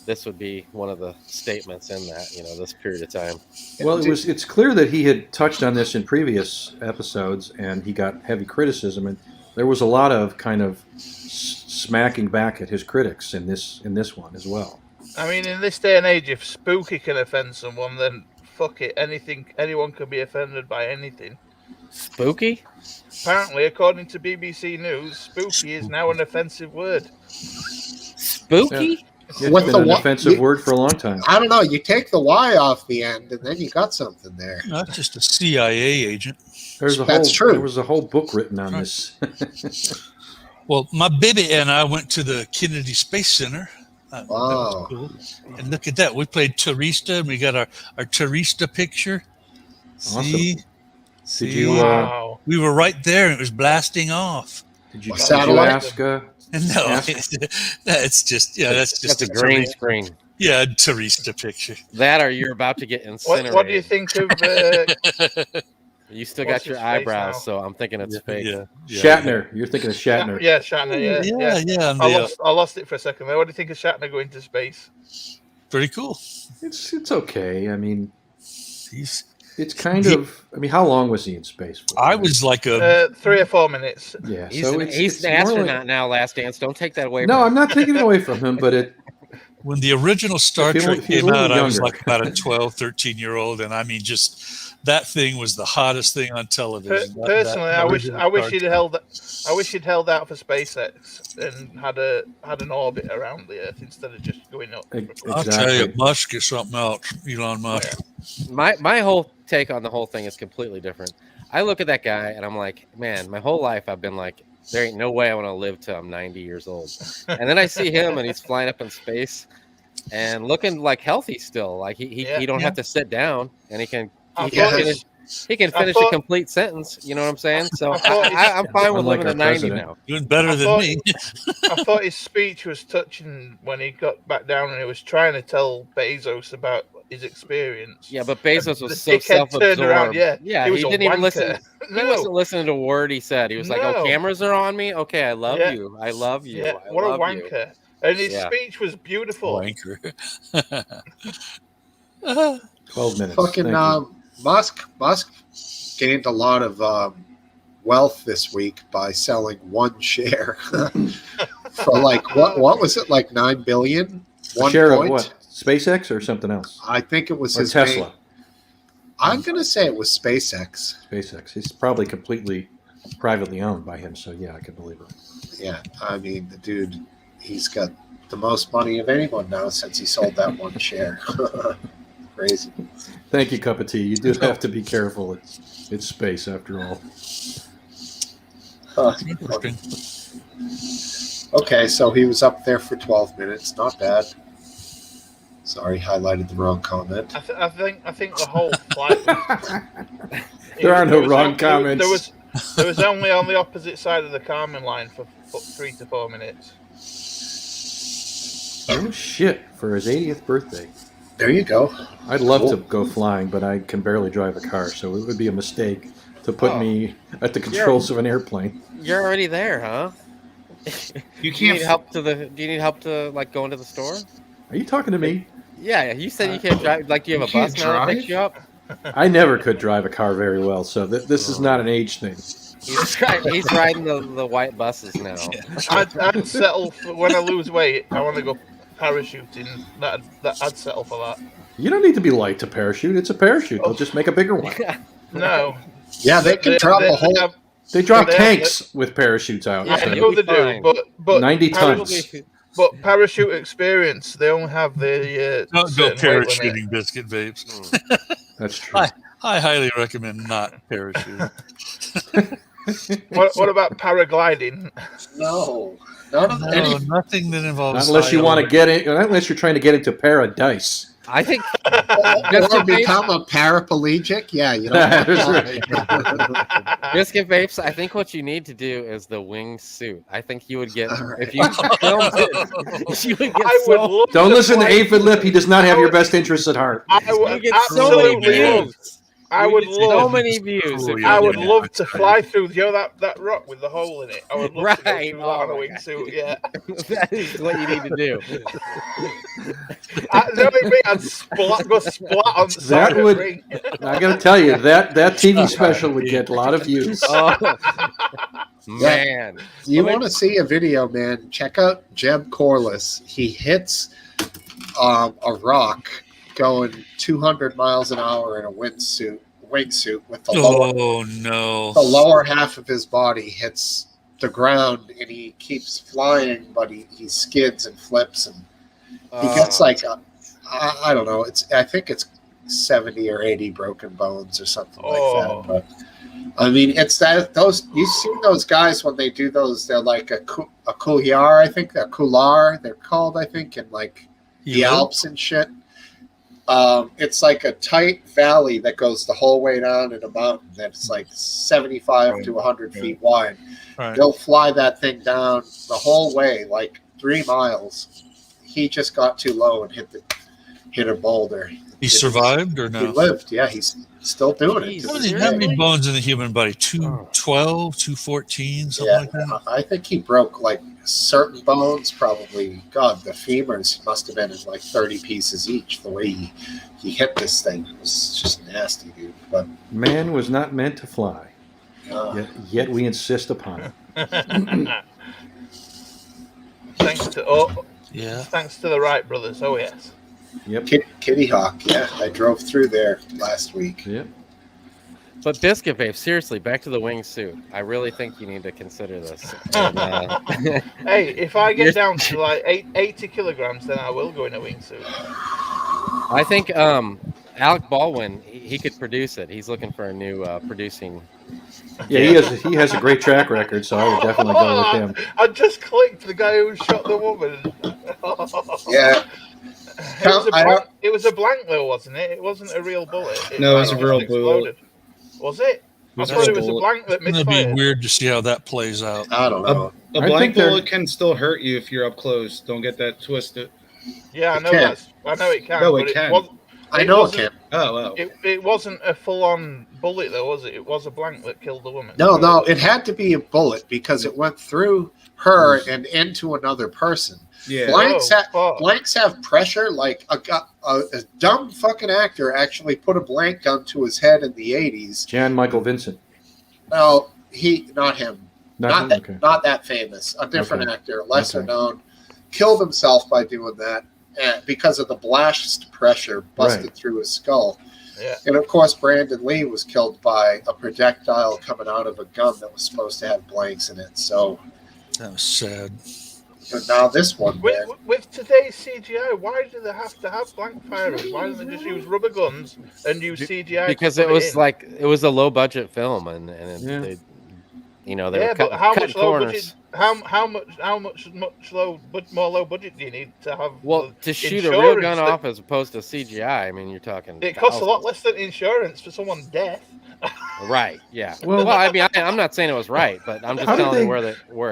this would be one of the statements in that, this period of time. Well, it's clear that he had touched on this in previous episodes, and he got heavy criticism, and there was a lot of kind of smacking back at his critics in this one as well. I mean, in this day and age, if spooky can offend someone, then fuck it. Anyone can be offended by anything. Spooky? Apparently, according to BBC News, spooky is now an offensive word. Spooky? It's What been the an what- offensive you- word for a long time. I don't know. You take the Y off the end, and then you got something there. That's just a CIA agent. That's true. There was a whole book written on this. Well, my baby and I went to the Kennedy Space Center. That Wow. was cool. And look at that. We played Terista, and we got our Terista picture. Awesome. See? Did you Wow. We were right there, and it was blasting off. did you Satellite? ask? No, it's just that's just That's a green screen. Yeah, Terista picture. That or you're about to get incinerated. What do you think of? You still What's got your his face eyebrows, now? so I'm thinking it's fake. Yeah. Shatner. You're thinking of Shatner. Yeah, Shatner. Yeah. Yeah. I lost it for a second there. What do you think of Shatner going to space? Pretty cool. It's okay. I mean, He's. it's kind of. I mean, how long was he in space for? I was like a. 3 or 4 minutes. Yeah. He's So an it's astronaut more like- now, Last Dance. Don't take that away No, from I'm him. not taking it away from him, but it. When the original Star If he Trek was a came little out, I was younger. like about a 12, 13-year-old, and I mean, just that thing was the hottest thing on television. Personally, I wish Star he'd held. I wish he'd held out for SpaceX and had an orbit around the Earth instead of just going up. I'll tell you, Exactly. Musk is something else. Elon Musk. My whole take on the whole thing is completely different. I look at that guy and I'm like, man, my whole life I've been like, there ain't no way I want to live till I'm 90 years old. And then I see him and he's flying up in space and looking like healthy still. Like he don't have to sit down and he can finish a complete sentence. You know what I'm saying? So I'm fine with living at 90 now. Doing better than me. I thought his speech was touching when he got back down and he was trying to tell Bezos about his experience. Yeah, but Bezos was so self-absorbed. Around, yeah, he didn't even listen. No. He wasn't listening to a word he said. He was like, "Oh, cameras are on me. Okay, I love you. I love you. Yeah, what a wanker!" And his speech was beautiful. Wanker. 12 minutes. Fucking Musk gained a lot of wealth this week by selling one share for like what was it, like $9 billion? One share of what? SpaceX or something else? I think it was or his Tesla. I'm gonna say it was SpaceX. SpaceX. He's probably completely privately owned by him, so yeah, I can believe it. Yeah, I mean the dude, he's got the most money of anyone now since he sold that one share. Crazy. Thank you, Cup of Tea. You do have to be careful. It's space after all. Okay, so he was up there for 12 minutes. Not bad. Sorry, highlighted the wrong comment. I think the whole flight. There are no wrong comments. There was only on the opposite side of the Kármán line for 3 to 4 minutes. Oh shit! For his 80th birthday. There you go. I'd love to go flying, but I can barely drive a car, so it would be a mistake to put me at the controls of an airplane. You're already there, huh? You can't. Do you need help to like go into the store? Are you talking to me? Yeah, you said you can't drive. Like, do you have a bus now that picks you up? I never could drive a car very well, so this is not an age thing. He's riding the white buses now. I'd settle for when I lose weight. I want to go parachuting. I'd settle for that. You don't need to be light to parachute. It's a parachute. They'll just make a bigger one. No. Yeah, they can drop a whole. They drop tanks with parachutes out. Yeah, I know they do, but 90 tons. But parachute experience, they only have the. Don't go parachuting, biscuit vapes. That's true. I highly recommend not parachuting. What about paragliding? No, nothing that involves. Not unless you want to get it. Unless you're trying to get into paradise. I think or become a paraplegic. Yeah, you know. That's right. Biscuit Vapes, I think what you need to do is the wing suit. I think you would get if you filmed it. You would get Don't listen to Aphid Lip. He does not have your best interests at heart. I would get so many views. I would love so many views. I would love to fly through that rock with the hole in it. I would love to go through that on a wingsuit. Yeah, that is what you need to do. I'd go splat on the side of the ring. I got to tell you that TV special would get a lot of views. Oh, man, you want to see a video, man? Check out Jeb Corliss. He hits a rock going 200 miles an hour in a wingsuit with the lower half of his body hits the ground and he keeps flying, but he skids and flips and he gets like I don't know. I think it's 70 or 80 broken bones or something like that. But I mean, it's those you see those guys when they do those. They're like a couloir, I think. They're couloir. They're called, I think, in like the Alps and shit. It's like a tight valley that goes the whole way down in a mountain that's like 75 to 100 feet wide. Right. They'll fly that thing down the whole way, like 3 miles. He just got too low and hit a boulder. He survived or no? He lived. Yeah, he's still doing it. How many bones in the human body? 212, 214, something like that? I think he broke like certain bones, probably. God, the femurs must have been in like 30 pieces each. The way he hit this thing, it was just nasty, dude. But man was not meant to fly. Yet we insist upon it. Thanks to the Wright brothers. Oh yes. Yep. Kitty Hawk. Yeah, I drove through there last week. Yep. But Biscuit Vape, seriously, back to the wingsuit. I really think you need to consider this. And, hey, if I get down to like 80 kilograms, then I will go in a wingsuit. I think Alec Baldwin, he could produce it. He's looking for a new producing Yeah, he has a great track record, so I would definitely go with him. I just clicked the guy who shot the woman. Yeah. It was a blank though, wasn't it? It wasn't a real bullet. No, it was a real bullet. Was it? I thought it was a blank that It's going to misfired. be weird to see how that plays out. I don't know. A blank bullet can still hurt you if you're up close. Don't get that twisted. Yeah, I know that. I know it can. No, it can. I know it can. Oh. It wasn't a full-on bullet though, was it? It was a blank that killed the woman. No, it had to be a bullet because it went through her and into another person. Yeah. Blanks have pressure. Like a dumb fucking actor actually put a blank gun to his head in the 80s. Jan Michael Vincent. No, not him. Not that famous. A different Okay. actor, lesser known, killed himself by doing that because of the blast pressure busted through his skull. Yeah. And of course, Brandon Lee was killed by a projectile coming out of a gun that was supposed to have blanks in it. So that was sad. And now this one, with today's CGI, why do they have to have blank firers? Why don't they just use rubber guns and use CGI? Because it was a low budget film, and they, they were but how cutting much low corners. budget? How much more low budget do you need to have? To shoot a real gun off as opposed to CGI, I mean, you're talking. It costs a lot less than insurance for someone's death. Right. Yeah. Well, I mean, I'm not saying it was right, but I'm just telling you where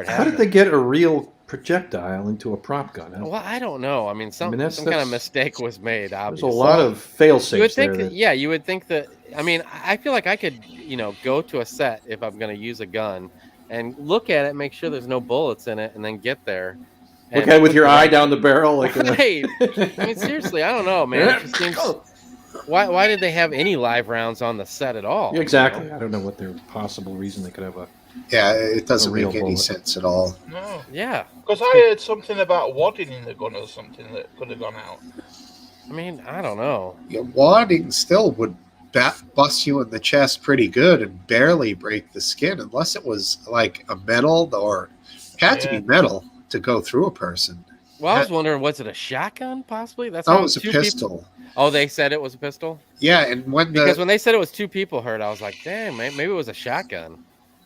it happened. How did they get a real projectile into a prop gun? Well, I don't know. I mean, some kind of mistake was made. Obviously, there's a lot of fail-safes. You would think there you would think that. I mean, I feel like I could, go to a set if I'm going to use a gun and look at it, make sure there's no bullets in it, and then get there. Okay, with your eye down the barrel, like. Right. I mean, seriously, I don't know, man. It just seems. Why did they have any live rounds on the set at all? Exactly. I don't know what their possible reason they could have a. Yeah, it doesn't make any bullet. sense at all. No. Yeah. Because I heard something about wadding in the gun or something that could have gone out. I mean, I don't know. Yeah, wadding still would bust you in the chest pretty good and barely break the skin, unless it was like a metal or had to be metal to go through a person. Well, I was wondering, was it a shotgun possibly? That's it was a pistol. Oh, they said it was a pistol? Yeah, and because when they said it was 2 people hurt, I was like, damn, maybe it was a shotgun.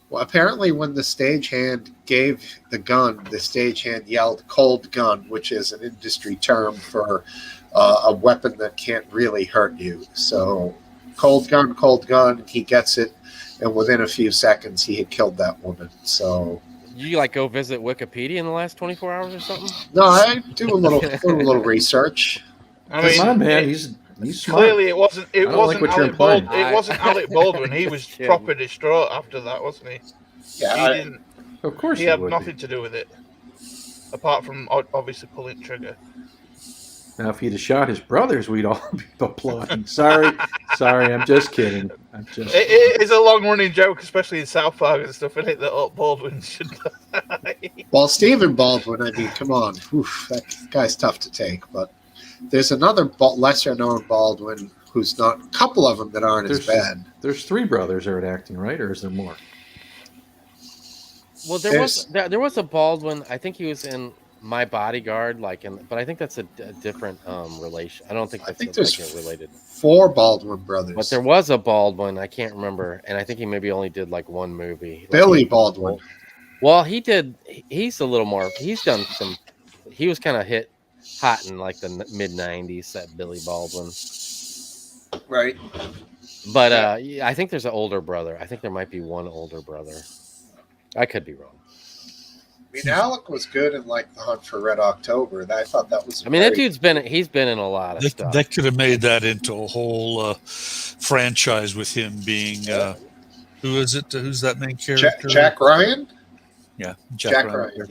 Well, apparently when the stagehand gave the gun, the stagehand yelled "cold gun," which is an industry term for a weapon that can't really hurt you. So, cold gun, he gets it, and within a few seconds he had killed that woman. So, you go visit Wikipedia in the last 24 hours or something? No, I do a little research. I mean, come on, man, he's smart. Clearly, it wasn't Alec Baldwin. He was Kidding. proper distraught after that, wasn't he? Yeah, of course he had nothing to do with it, apart from obviously pulling trigger. Now, if he'd have shot his brothers, we'd all be applauding. Sorry, I'm just kidding. It is a long-running joke, especially in South Park and stuff, isn't it, that Baldwin should die. Well, Stephen Baldwin, I mean, come on. Oof, that guy's tough to take, but there's another lesser-known Baldwin who's not, a couple of them that aren't as bad. There's 3 brothers that are acting, right? Or is there more? Well, there was a Baldwin. I think he was in My Bodyguard, but I think that's a different relation. I don't think that's related. 4 Baldwin brothers. But there was a Baldwin. I can't remember, and I think he maybe only did one movie. Billy Baldwin. Well, he's a little more. He's done some. He was kind of hit hot in the mid '90s. That Billy Baldwin. Right. But I think there's an older brother. I think there might be one older brother. I could be wrong. I mean, Alec was good in The Hunt for Red October. I thought that was. That dude's been in a lot of stuff. That could have made that into a whole franchise with him being. Who is it? Who's that main character? Jack Ryan. Yeah, Jack Ryan.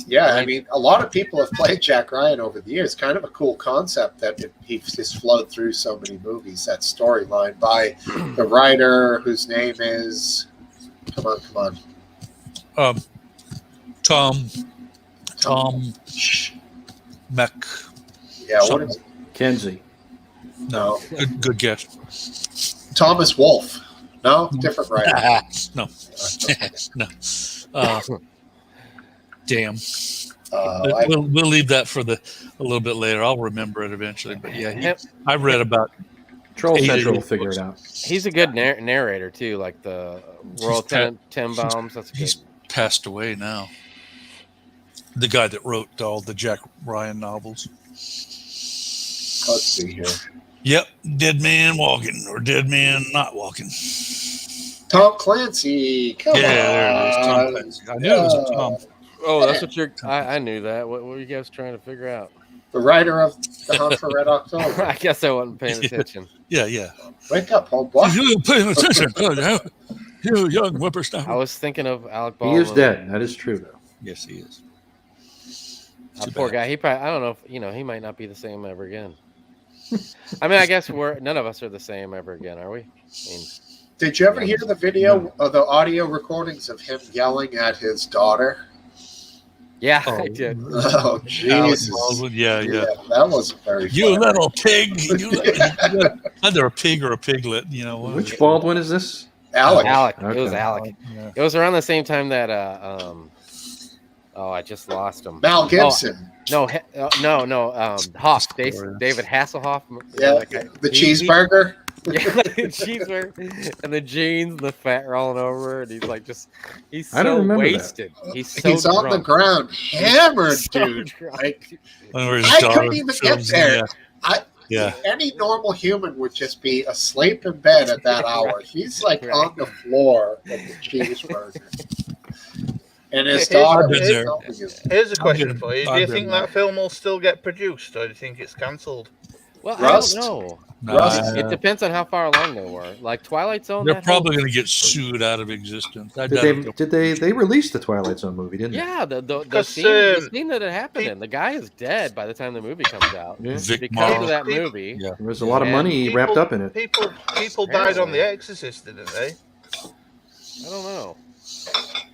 Yeah. I mean, a lot of people have played Jack Ryan over the years. Kind of a cool concept that he just flowed through so many movies. That storyline by the writer whose name is. Come on. Tom Meck. Yeah, what is it? Kenzie. No. Good guess. Thomas Wolfe. No, different writer. No. No. Damn. We'll leave that for a little bit later. I'll remember it eventually. But yeah, I read about Troll He- Central will figure it out. He's a good narrator too, like the Royal Tenant Tim Baums. That's good. He's passed away now. The guy that wrote all the Jack Ryan novels. Let's see here. Yep, Dead Man Walking or Dead Man Not Walking. Tom Clancy. Come There it is. Tom on. Clancy. I knew it was a Tom. Oh, that's what you're. I knew that. What were you guys trying to figure out? The writer of The Hunt for Red October. I guess I wasn't paying attention. Yeah. Wake up, homeboy. You paying attention, you young whippersnapper. I was thinking of Alec He Baldwin. is dead. That is true, though. Yes, he is. Poor guy. He probably. I don't know if he might not be the same ever again. I mean, I guess none of us are the same ever again, are we? I mean, Did you ever hear the video or the audio recordings of him yelling at his daughter? yeah, Oh. I did. Oh, Alec Jesus. Baldwin, yeah. That wasn't very You funny. little pig. Either a pig or a piglet, one of Which the- Baldwin is this? Alec. Alec. It Okay. was Alec. Yeah. It was around the same time that I just lost him. Mel Gibson. No, Hoff. David Hasselhoff. Yeah, that guy. the He- cheeseburger. Yeah, the cheeseburger and the jeans, the fat rolling over, and he's like he's I don't so remember that. wasted. He's so He's on the drunk. ground, hammered, So dude. drunk. Like, Where his I daughter couldn't even get films him, there. Yeah. Any normal human would just be asleep in bed at that hour. He's like Right. on the floor of the cheeseburger. And his Here's- daughter here's- is there. helping him. Here's a question been- for you. Do I've you been think there. that film will still get produced, or do you think it's cancelled? Well, Rust? I don't know. Rust. It depends on how far along they were. Like Twilight Zone. They're that whole- probably going to get sued out of existence. I doubt Did they release the Twilight Zone movie, didn't Yeah, the 'Cause, scene that it happened in. The guy is dead by the time the movie comes out they? Yeah. Vic because Morrow. of that movie. Yeah. There was a lot of And money wrapped up in it. People died on The Exorcist, didn't they? I don't know.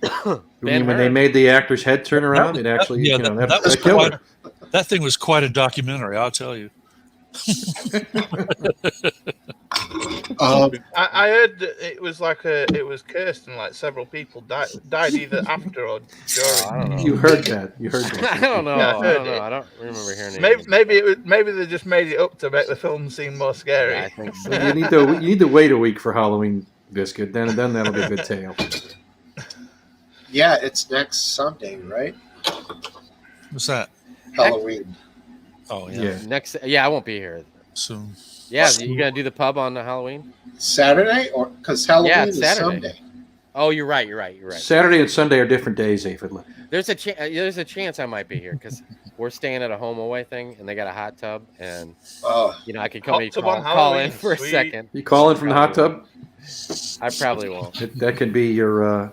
You Ben mean when they Hur. made the actor's head turn around? It actually, Yeah, that that was killed quite, her. that thing was quite a documentary, I'll tell you. I heard that it was it was cursed and like several people died either after or Oh, I during. don't know. You heard that. You heard I that. don't know. Yeah, I I heard don't know. it. I don't remember hearing it. Maybe they just made it up to make the film seem more scary. Yeah, I think so. You need to wait a week for Halloween Biscuit. Then that'll be a good tale. Yeah, it's next Sunday, right? What's that? Halloween. Oh, yeah. Yeah. Next, I won't be here. Soon. Yeah, you gonna do the pub on Halloween? Saturday? Or because Halloween Yeah, is it's Saturday. Sunday. Oh, you're right. Saturday and Sunday are different days, Aphid. There's a chance I might be here because we're staying at a home away thing, and they got a hot tub, and Oh, I could Hot come tub on call in Halloween, for a sweet. second. You calling from the hot tub? I probably won't. That could be your.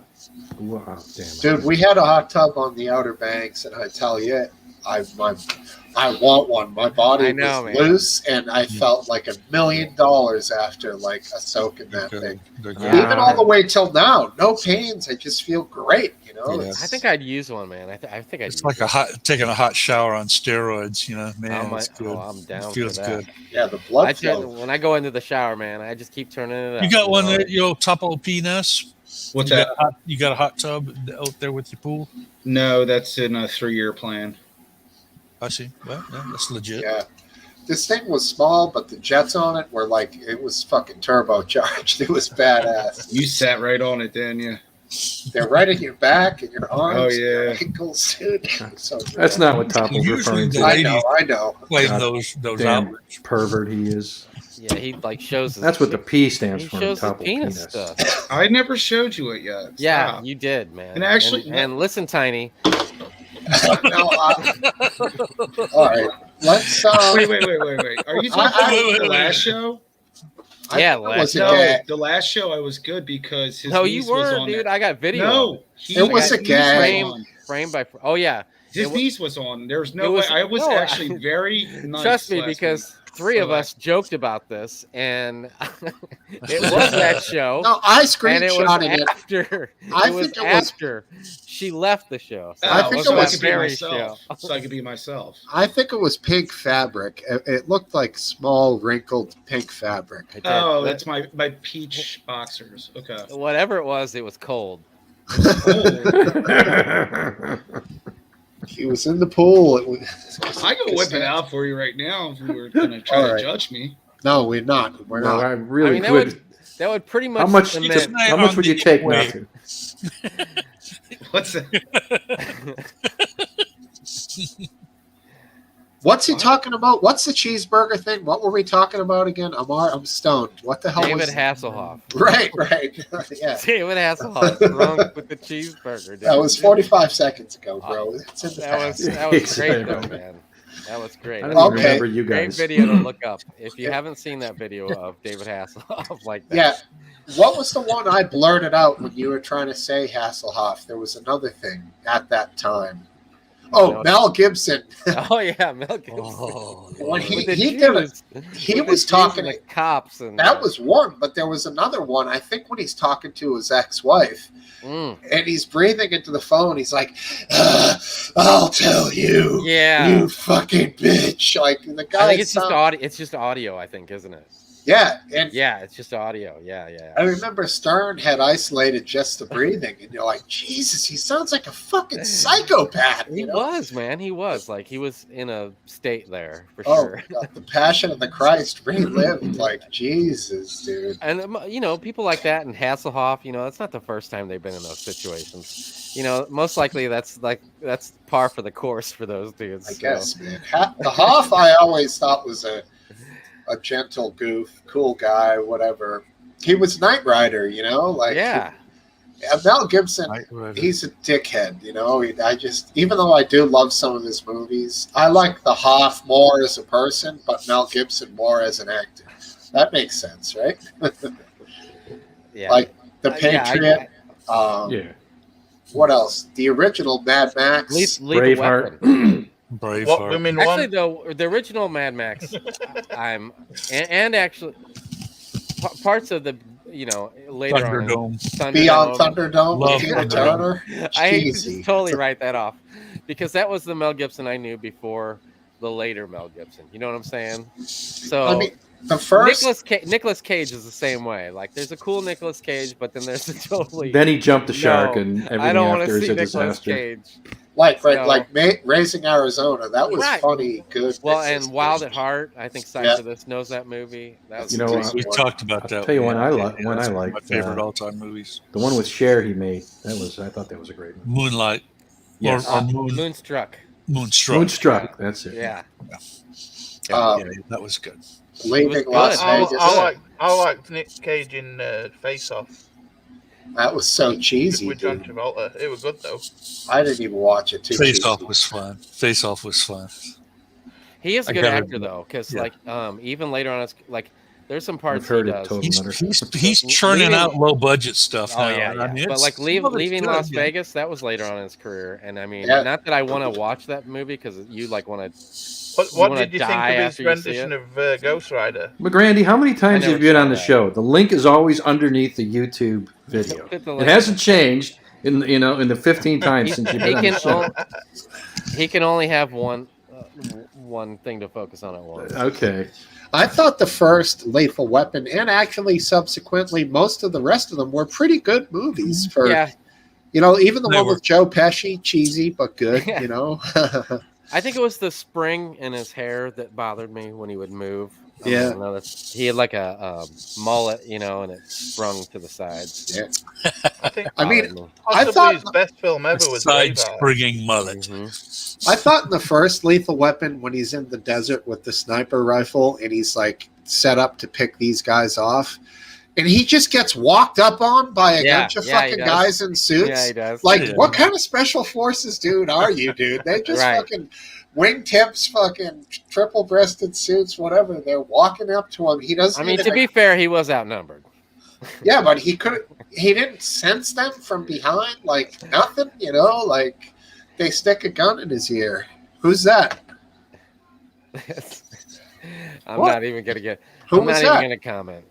Wow, damn it. dude, we had a hot tub on the Outer Banks, and I tell you, I want one. My body I know, was man. loose, and I felt like $1 million after like a soak in that They're thing. good. Yeah. Even all the way till now, no pains. I just feel great. Yeah. It's- I think I'd use one, man. I think I'd. It's like taking a hot shower on steroids, man. It's good. I'm down It feels for that. good. yeah, the blood flow. When I go into the shower, man, I just keep turning it up. You got one know? at your Topo P.N.S.? What's You that? you got a hot tub out there with your pool? No, that's in a 3-year plan. I see. Well, yeah, that's legit. Yeah. This thing was small, but the jets on it were like, it was fucking turbocharged. It was badass. You sat right on it, didn't you? They're right in your back and your arms, Oh, and your yeah. ankles, dude. So That's not what Topple's Usually referring the to. I know. Playing God those Damn outlets. pervert he is. Yeah, he like shows. His, That's what the P stands he for. shows his Topple penis stuff. I never showed you it yet. Yeah, Stop. you did, man. And actually- and listen, Tiny. No, all right. Let's. Wait. Are you talking about the last show? Yeah, I was a No, gag. the last show I was good because his No, niece you was were, on dude. there. I got video. No, It was his a niece gag. was on. frame by. Oh yeah, His It wa- niece was on. There's it no was- way. I was no, actually very nice. trust me last because week. three of So, us joked about this, and it was that show. No, I And it was screenshotted it. after. I It was think it was- after she left the show. So I Oh, think it it so wasn't was I that could be very myself. show. So I could be myself. I think it was pink fabric. It looked like small wrinkled pink fabric. I did. Oh, But that's my peach boxers. Okay. whatever it was cold. He was in the pool. It was, I can whip it out for you right now if you were going to try All to right. judge me. No, we're not. We're No, not. I really I mean, would. that would pretty much How much? cement- How much would you take not to? What's that? What's he talking about? What's the cheeseburger thing? What were we talking about again? I'm stoned. What the hell David was Hasselhoff. Right. Yeah. David Hasselhoff drunk with the cheeseburger. Dude. That was 45 seconds ago, bro. It's in the past. That was great, though, man. That was great. I don't even Okay. remember you Great guys. video to look up. If you haven't seen that video of David Hasselhoff like that. Yeah. What was the one I blurted out when you were trying to say Hasselhoff? There was another thing at that time. Oh, Mel Gibson. Oh yeah, Mel Gibson. Oh, When With the he did it, Jews. he With the was Jews talking. and the cops, and That was one, but there was another one. I think when he's talking to his ex-wife, and he's breathing into the phone. He's like, "I'll tell you, yeah. you fucking bitch!" Like the guy. I think it's just audio. It's just audio, I think, isn't it? Yeah, and Yeah, it's just audio. Yeah. I remember Stern had isolated just the breathing, and you're like, Jesus, he sounds like a fucking psychopath. He You know? was, man. He was like he was in a state there for Oh, sure. God, the Passion of the Christ relived. Like Jesus, dude. And people like that and Hasselhoff, it's not the first time they've been in those situations. Most likely that's par for the course for those dudes. I so. guess, man. The Hoff, I always thought was a gentle goof, cool guy, whatever. He was Knight Rider, like Yeah. Mel Gibson. Right. He's a dickhead, I just, even though I do love some of his movies, I like the Hoff more as a person, but Mel Gibson more as an actor. That makes sense, right? Yeah. Like The Patriot. Yeah. What else? The original Mad Max. Braveheart. Braveheart. What women Actually, want? though, the original Mad Max, and actually parts of the later Thunderdome. on, Thunderdome. Beyond Thunderdome Love with Tina Thunderdome. Turner. I hate to Cheesy. just totally write that off because that was the Mel Gibson I knew before the later Mel Gibson. You know what I'm saying? So I mean, the first. Nicolas Cage is the same way. Like, there's a cool Nicolas Cage, but then there's a totally. Then he jumped the shark, No, and I everything don't want after to is see a Nicolas disaster. Cage. Raising Arizona. That was Right. funny, good. Well, Nicolas and Wild Cage. at Heart. I think Side Yeah. for This knows that movie. That was You know, We talked about that. I'll tell you one I like. That's I one of like my favorite all-time movies. the one with Cher he made. I thought that was a great movie. Moonlight. Yes. Or Moonstruck. Moonstruck. Moonstruck. That's it. Yeah. Um, Yeah, that was good. Leaving It was Las good. Vegas. I liked Nick Cage in Face Off That was so cheesy, with John dude. Travolta. It was good though. I didn't even watch it. Too Face cheesy. Off was fun. Face Off was fun. He is a I good gotta actor admit, though, because yeah. even later on, it's like there's some parts I've heard he it does. totally. He's churning Leaving- out low budget stuff Oh now. yeah, I mean, but it's- like some of it's leaving good, Las yeah. Vegas, that was later on in his career, and I mean, Yeah. not that I want to watch that movie because you like want to. What wanna did you think die of his after you see rendition it? of Ghost Rider? McGrandy, how many times never have you been saw on the that. show? The link is always underneath the YouTube video. Hit the It link. hasn't changed in the 15 times since you've He been on the can show. he can only have one thing to focus on at once. Okay. I thought the first Lethal Weapon and actually subsequently most of the rest of them were pretty good movies. For Yeah, even the They one were. with Joe Pesci, cheesy but good. I think it was the spring in his hair that bothered me when he would move. Yeah. He had like a mullet, and it sprung to the sides. Yeah. I think I mean, Bothered me. I possibly thought- his best film A ever was side Braveheart. springing mullet. Mhm. I thought in the first Lethal Weapon when he's in the desert with the sniper rifle and he's like set up to pick these guys off, and he just gets walked up on by a bunch of he fucking does. guys in suits. Yeah, he does. Like, Yeah. what kind of special forces dude are you, dude? They just Right. fucking wingtips, fucking triple-breasted suits, whatever. They're walking up to him. He doesn't. I mean, even, to be fair, he was outnumbered. yeah, but he couldn't. He didn't sense them from behind, like nothing. Like they stick a gun in his ear. Who's that? I'm What? not even gonna get. Who I'm was not that? even gonna comment.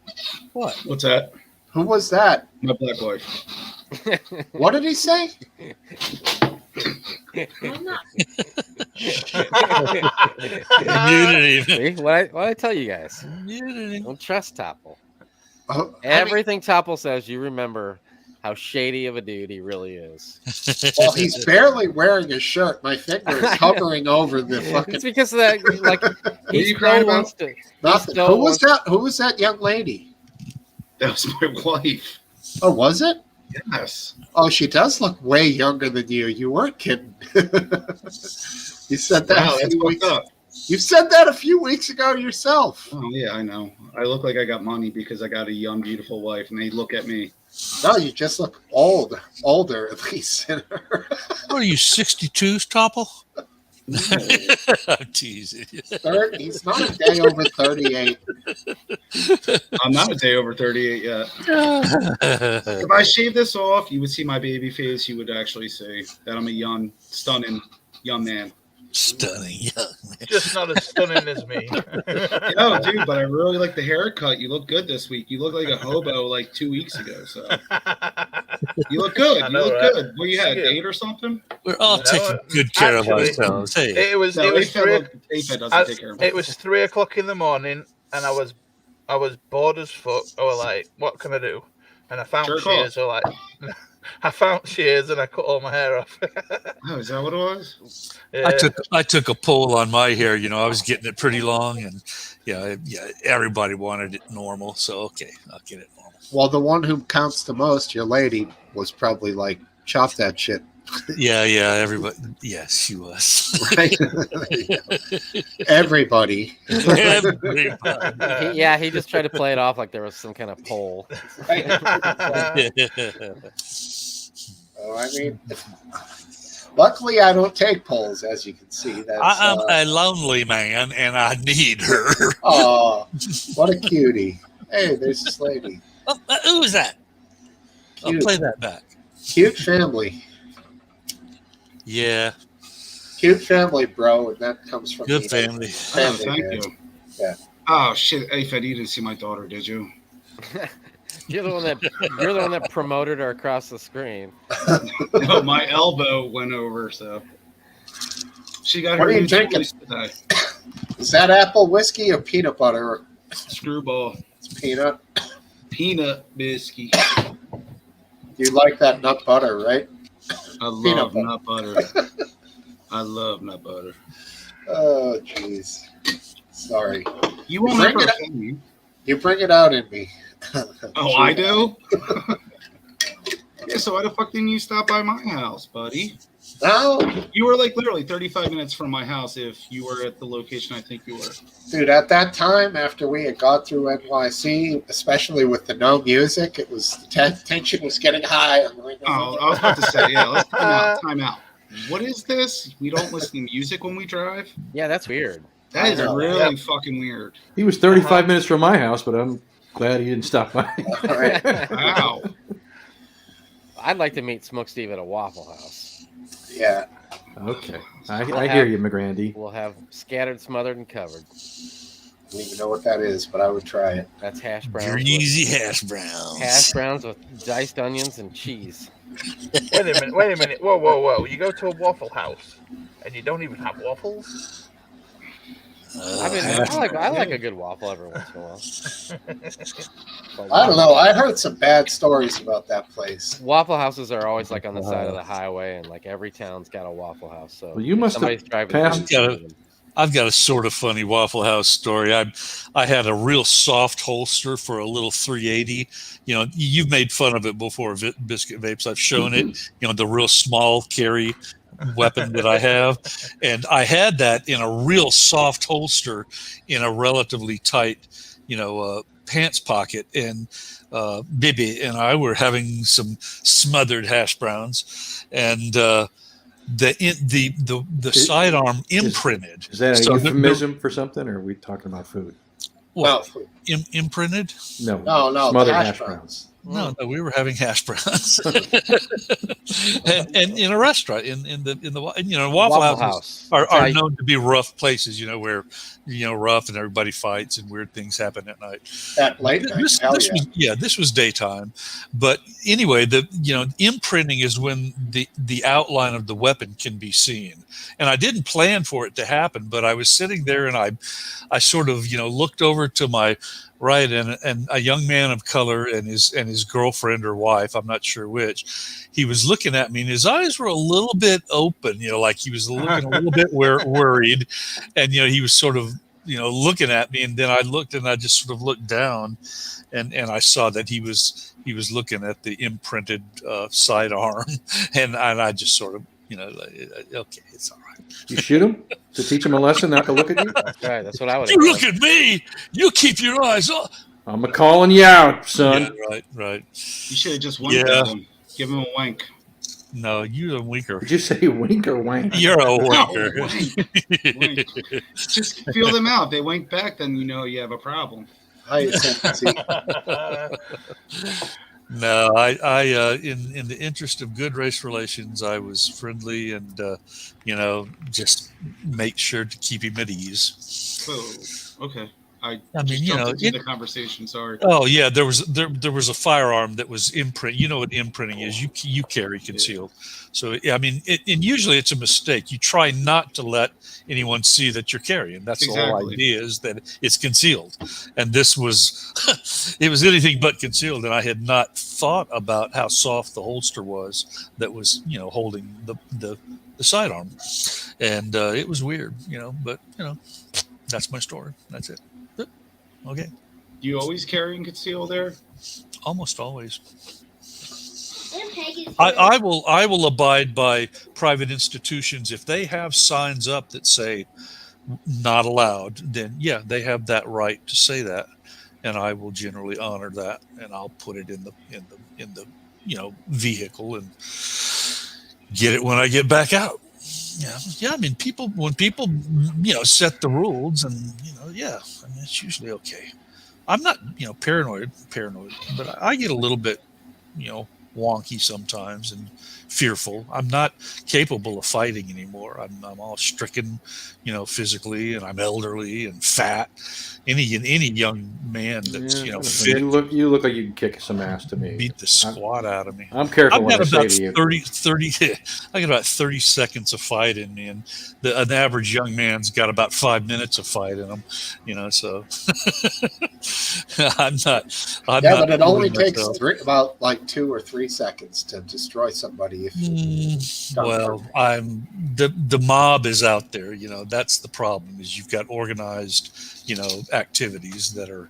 What's that? Who was that? My black wife. What did he say? Muted him. See, what I tell you guys? Muted him. Don't trust Topple. Oh, Everything Topple says, you remember how shady of a dude he really is. Well, he's barely wearing a shirt. My finger is hovering over the fucking. It's because of that. Like he you crying still about? wants to. Nothing. still Who was wants- that? Who was that young lady? That was my wife. Oh, was it? Yes. Oh, she does look way younger than you. You weren't kidding. You said that. Wow, a that's few fucked weeks. up. You said that a few weeks ago yourself. Oh yeah, I know. I look like I got money because I got a young, beautiful wife, and they look at me. No, you just look older at least. What are you, 62, Topple? I'm teasing. He's not a day over 38. I'm not a day over 38 yet. If I shave this off, you would see my baby face. You would actually see that I'm a young, stunning young man. Stunning young man. Just not as stunning as me. No, dude, but I really like the haircut. You look good this week. You look like a hobo like 2 weeks ago. So you look good. I You know, look right? good. What you had, a Yeah. date or something? We're all No, taking good care of actually, ourselves. Hey, It was No, three. AFED doesn't take care of me. It was 3 o'clock in the morning, and I was bored as fuck. I was like, "What can I do?" And I found Jerk shears. So like, I found shears and I cut all my hair off. Oh, is that what it was? Yeah. I took a poll on my hair. You know, I was getting it pretty long, and yeah, everybody wanted it normal. So okay, I'll get it normal. Well, the one who counts the most, your lady, was probably like, chop that shit. Yeah, everybody. Yes, she was. Right? Everybody. Everybody. He just tried to play it off like there was some kind of poll. Oh, I mean, luckily I don't take polls, as you can see. That's I'm a lonely man, and I need her. oh, what a cutie! Hey, there's this lady. Oh, who was that? I'll Cute. play that back. Cute family, Yeah, cute family, bro, and that comes from good me. family. Oh, Family, thank man. you. Yeah. Oh shit, AFED, you didn't see my daughter, did you? You're the one that promoted her across the screen. No, my elbow went over, so she got What her are you new drinking? toys today. Is that apple whiskey or peanut butter? Screwball, It's peanut. peanut biscuit. You like that nut butter, right? I Peanut love nut butter. I love nut butter. Oh, jeez. Sorry. You won't Bring ever it up. offend me. You bring it out in me. Oh, I do? Yeah, so why the fuck didn't you stop by my house, buddy? No, You were like literally 35 minutes from my house if you were at the location I think you were. dude, at that time, after we had got through NYC, especially with the no music, it was tension was getting high. I'm like, Oh, I was about to say, yeah, let's time out. What is this? We don't listen to music when we drive? Yeah, that's weird. That is I know. really fucking weird. He was 35 minutes from my house, but I'm glad he didn't stop by. All right. Wow. I'd like to meet Smokesteve at a Waffle House. Yeah. Okay. I hear you, McGrandy. We'll have scattered, smothered, and covered. I don't even know what that is, but I would try it. That's hash browns. Greasy hash browns. Hash browns with diced onions and cheese. Wait a minute. Whoa. You go to a Waffle House and you don't even have waffles? I like a good waffle every once in a while. But I don't know. I heard some bad stories about that place. Waffle houses are always like on the side of the highway, and like every town's got a Waffle House. So Well, you if must have somebody's driving passed- through, I've got a sort of funny Waffle House story. I had a real soft holster for a little 380. You know, you've made fun of it before, Biscuit Vapes. I've shown it. You know, the real small carry weapon that I have, and I had that in a real soft holster in a relatively tight, pants pocket. And Bibi and I were having some smothered hash browns, and the sidearm imprinted. Is that a So the- euphemism for something, or are we talking about food? What, No, imprinted? No. no, Smothered the hash browns. No, we were having hash browns, and in a restaurant in the Waffle Houses are That's how known to be rough places. Where rough and everybody fights and weird things happen at night. At late night. This was daytime, but anyway, imprinting is when the outline of the weapon can be seen. And I didn't plan for it to happen, but I was sitting there and I sort of looked over to my Right, and a young man of color and his girlfriend or wife, I'm not sure which, he was looking at me and his eyes were a little bit open, like he was looking a little bit worried, and he was sort of looking at me, and then I looked and I just sort of looked down, and I saw that he was looking at the imprinted sidearm, and I just sort of okay, it's all right. You shoot him to teach him a lesson not to look at you? That's right. That's what I would. You look at me. You keep your eyes up. I'm calling you out, son. Yeah, right. You should have just winked at him. Give him a wink. No, you're a winker. Did you say wink or wank? You're a winker. No, wink. Just feel them out. If they wink back, then you have a problem. No, I in the interest of good race relations, I was friendly and just make sure to keep him at ease. Oh, okay. I mean, jumped into the conversation. Sorry. Oh yeah, there was a firearm that was imprint. You know what imprinting is? You carry concealed. So I mean, and usually it's a mistake. You try not to let anyone see that you're carrying. That's the whole idea, is that it's concealed. And this was, it was anything but concealed. And I had not thought about how soft the holster was that was holding the sidearm, and it was weird, But that's my story. That's it. Okay. Do you always carry and conceal there? Almost always. I will abide by private institutions if they have signs up that say not allowed. Then yeah, they have that right to say that, and I will generally honor that, and I'll put it in the vehicle and get it when I get back out. Yeah. I mean, when people set the rules, and I mean, it's usually okay. I'm not paranoid, but I get a little bit wonky sometimes and fearful. I'm not capable of fighting anymore. I'm all stricken, physically, and I'm elderly and fat. Any young man that's fit. You look like you can kick some ass to me. Beat the squat out of me. I'm careful what I say to you. 30 I got about 30 seconds of fight in me, and an average young man's got about 5 minutes of fight in him. So I'm not. But it only takes about 2 or 3 seconds to destroy somebody. If the mob is out there. That's the problem. Is you've got organized activities that are,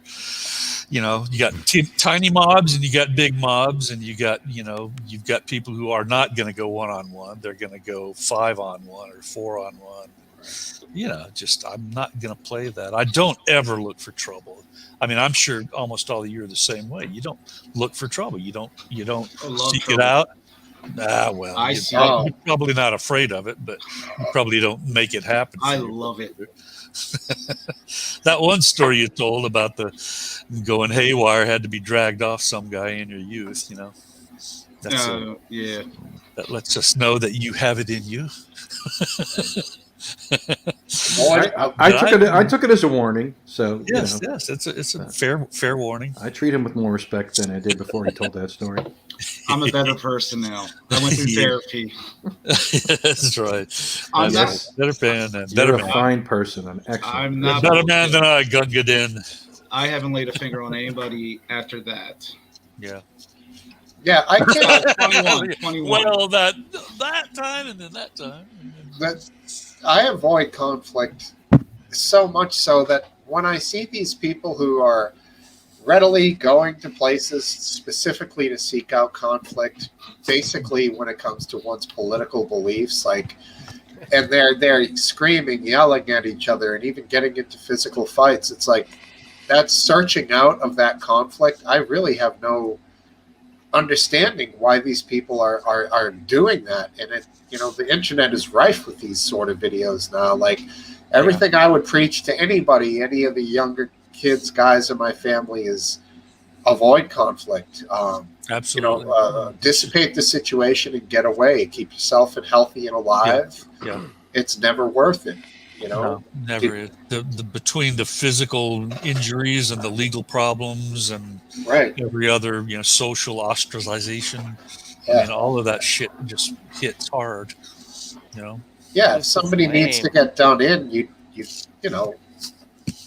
you got tiny mobs and you got big mobs, and you got you've got people who are not going to go 1-on-1. They're going to go 5-on-1 or 4-on-1. I'm not going to play that. I don't ever look for trouble. I mean, I'm sure almost all of you are the same way. You don't look for trouble. You don't seek trouble. It out. You're probably not afraid of it, but you probably don't make it happen. I love it. That one story you told about the going haywire had to be dragged off some guy in your youth. That's that lets us know that you have it in you. I took it as a warning. So yes, it's a fair warning. I treat him with more respect than I did before he told that story. I'm a better person now. I went through therapy. That's right. I'm better man. You're a fine person. I'm excellent. I'm not better man than I, Gungadin. I haven't laid a finger on anybody after that. Yeah. Yeah, I can't. 21. Well, that time and then that time. I avoid conflict so much so that when I see these people who are readily going to places specifically to seek out conflict, basically when it comes to one's political beliefs, and they're screaming, yelling at each other, and even getting into physical fights, it's like that's searching out of that conflict. I really have no understanding why these people are doing that, and the internet is rife with these sort of videos now. Everything I would preach to anybody, any of the younger kids, guys in my family, is avoid conflict. Absolutely. Dissipate the situation and get away. Keep yourself healthy and alive. Yeah. It's never worth it. No, never is. The between the physical injuries and the legal problems and every other social ostracization, and all of that shit just hits hard. Yeah, if somebody needs to get done in, you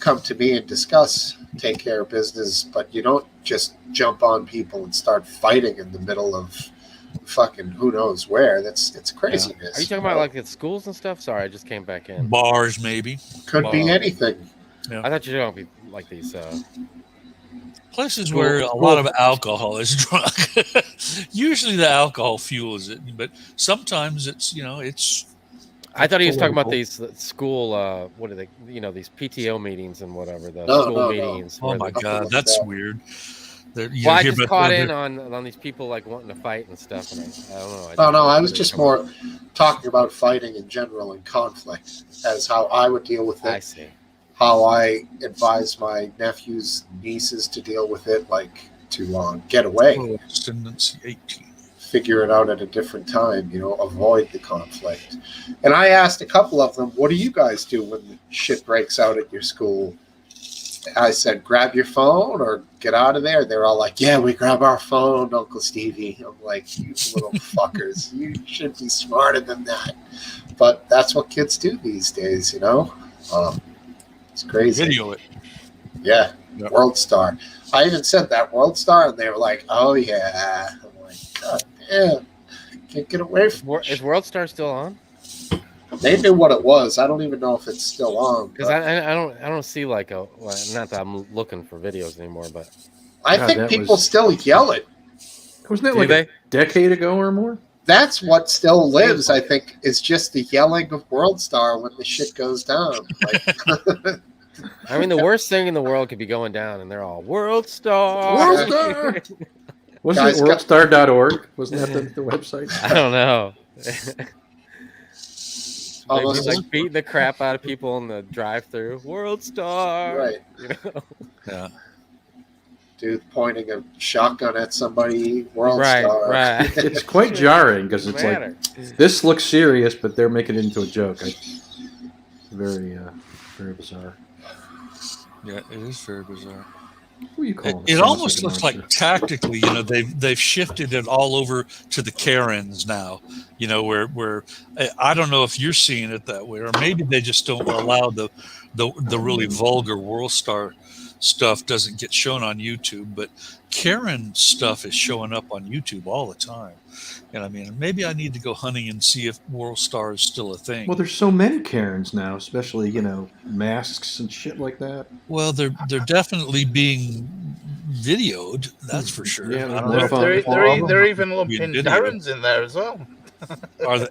come to me and discuss, take care of business, but you don't just jump on people and start fighting in the middle of fucking who knows where. It's craziness. Are you talking about like at schools and stuff? Sorry, I just came back in. Bars, maybe. Could be anything. I thought you were going to be like these. Places where a lot of alcohol is drunk. Usually the alcohol fuels it, but sometimes it's, it's. I thought he was talking about these school, what are they, these PTO meetings and whatever, school meetings. Oh my God, that's weird. I just caught in on these people like wanting to fight and stuff, and I don't know. No, I was just more talking about fighting in general and conflict as how I would deal with it. I see. How I advise my nephews, nieces to deal with it, like to get away. Ascendancy 18. Figure it out at a different time, avoid the conflict. And I asked a couple of them, what do you guys do when the shit breaks out at your school? I said, grab your phone or get out of there. They're all like, yeah, we grab our phone, Uncle Stevie. I'm like, you little fuckers. You should be smarter than that. But that's what kids do these days, It's crazy. Video it. Yeah, yep. World Star. I even said that, World Star, and they were like, oh, yeah. I'm like, God damn. Can't get away from it. Is World Star still on? They knew what it was. I don't even know if it's still on. Because I don't see not that I'm looking for videos anymore, but I think people still yell it. Wasn't that like a decade ago or more? That's what still lives, I think, is just the yelling of World Star when the shit goes down. I mean, the worst thing in the world could be going down, and they're all World Star. World Star. Wasn't it worldstar.org? Wasn't that the website? I don't know. Almost like beating the crap out of people in the drive-thru. World Star. Right. Yeah. Dude pointing a shotgun at somebody. World Star. Right. It's quite jarring because it's like this looks serious, but they're making it into a joke. Very, very bizarre. Yeah, it is very bizarre. What do you call it? It almost looks like tactically, they've shifted it all over to the Karens now. Where I don't know if you're seeing it that way, or maybe they just don't allow the really vulgar World Star stuff doesn't get shown on YouTube, but Karen stuff is showing up on YouTube all the time. And I mean, maybe I need to go hunting and see if World Star is still a thing. Well, there's so many Karens now, especially masks and shit like that. Well, they're definitely being videoed. That's for sure. Yeah, they're even lumping Darrens in there as well.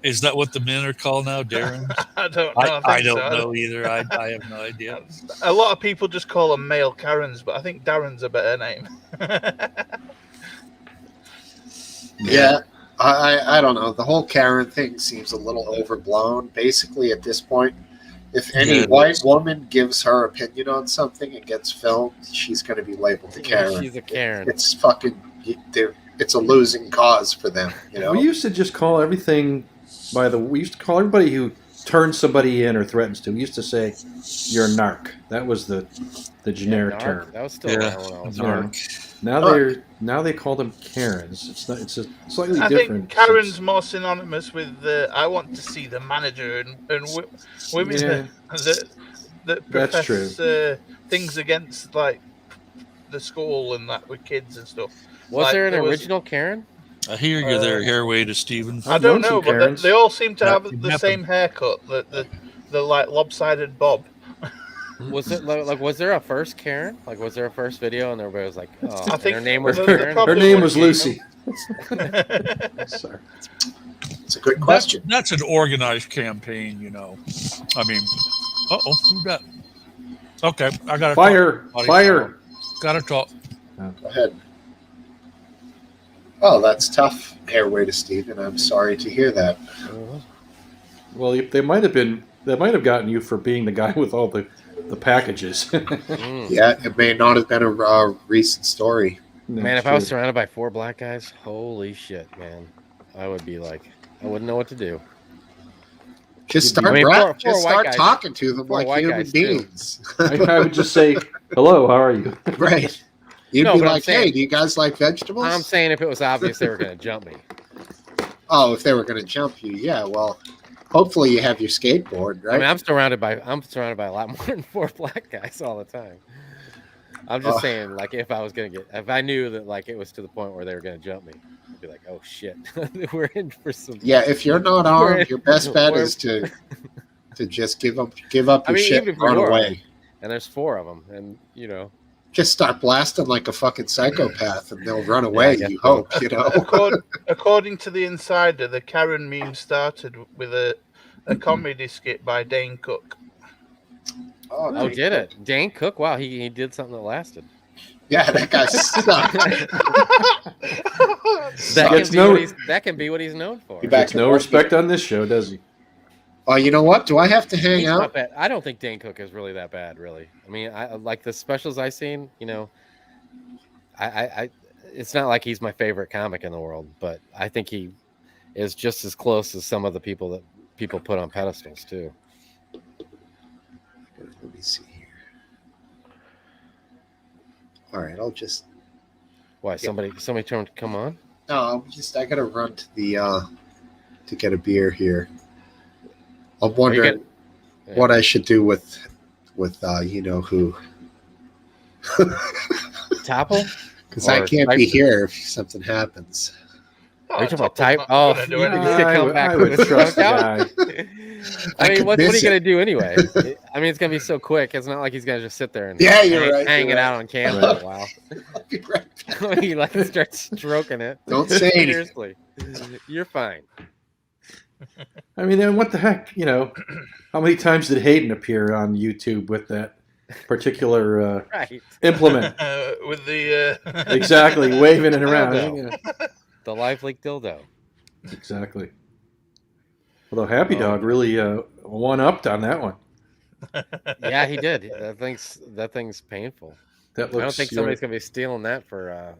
Is that what the men are called now, Darren? I don't know. I don't know either. I have no idea. A lot of people just call them male Karens, but I think Darren's a better name. Yeah, I don't know. The whole Karen thing seems a little overblown. Basically, at this point, if any white woman gives her opinion on something and gets filmed, she's going to be labeled a Karen. She's a Karen. It's fucking... It's a losing cause for them, We used to just call everything we used to call everybody who turns somebody in or threatens to. We used to say, "You're a narc." That was the generic term. That was still around when I was narc. Now they call them Karens. It's a slightly different. I think Karen's more synonymous with I want to see the manager and women that profess things against like the school and that with kids and stuff. Was there an original Karen? I hear you there, hairway to Stephen. I don't know, but they all seem to have the same haircut, the like lopsided bob. Was it was there a first Karen? Like, was there a first video and everybody was like, "Oh," I think her name was Karen. Her name was Lucy. Sorry, it's a good question. That's an organized campaign, I mean, who got? Okay, I got to fire. Got to talk. Go ahead. Oh, that's tough, Airway to Stephen. I'm sorry to hear that. Well, they might have gotten you for being the guy with all the packages. Yeah, it may not have been a recent story. Man, if I was surrounded by 4 black guys, holy shit, man. I would be like, I wouldn't know what to do. Just start talking to them like human beings. I would just say, hello, how are you? Right. You'd be like, hey, do you guys like vegetables? I'm saying if it was obvious they were going to jump me. Oh, if they were going to jump you, yeah, well, Hopefully you have your skateboard, right? I mean, I'm surrounded by a lot more than 4 black guys all the time. I'm just saying, like, if I knew that, like, it was to the point where they were going to jump me, I'd be like, oh shit, we're in for some. Yeah, if you're not armed, your best bet is to just give up your shit and run away. And there's 4 of them, and you know, just start blasting like a fucking psychopath, and they'll run away. You hope, you know. According to the Insider, the Karen meme started with a comedy skit by Dane Cook. Oh, did it? Dane Cook? Wow, he did something that lasted. Yeah, that guy sucked. That can be what he's known for. He gets no respect on this show, does he? Oh, you know what? Do I have to hang out? Not bad. I don't think Dane Cook is really that bad, really. I mean, I like the specials I've seen. You know, I it's not like he's my favorite comic in the world, but I think he is just as close as some of the people that people put on pedestals too. Let me see here. All right, I'll just. Why somebody told him to come on? No, I gotta run to the to get a beer here. I'm wondering what I should do with you know who. Topple? Because I can't be here if something happens. Are you talking about type? Oh, I would trust the guy. I mean, what are you going to do anyway? I mean, it's going to be so quick. It's not like he's going to just sit there and hang it out on camera for a while. I'll be right back. He like starts stroking it. Don't say anything. Seriously, you're fine. I mean, then what the heck? You know, how many times did Hayden appear on YouTube with that particular implement? With the exactly waving it around. You know. The live leak dildo. Exactly. Although Happy Dog really one-upped on that one. Yeah, he did. That thing's painful. I don't think somebody's going to be stealing that for a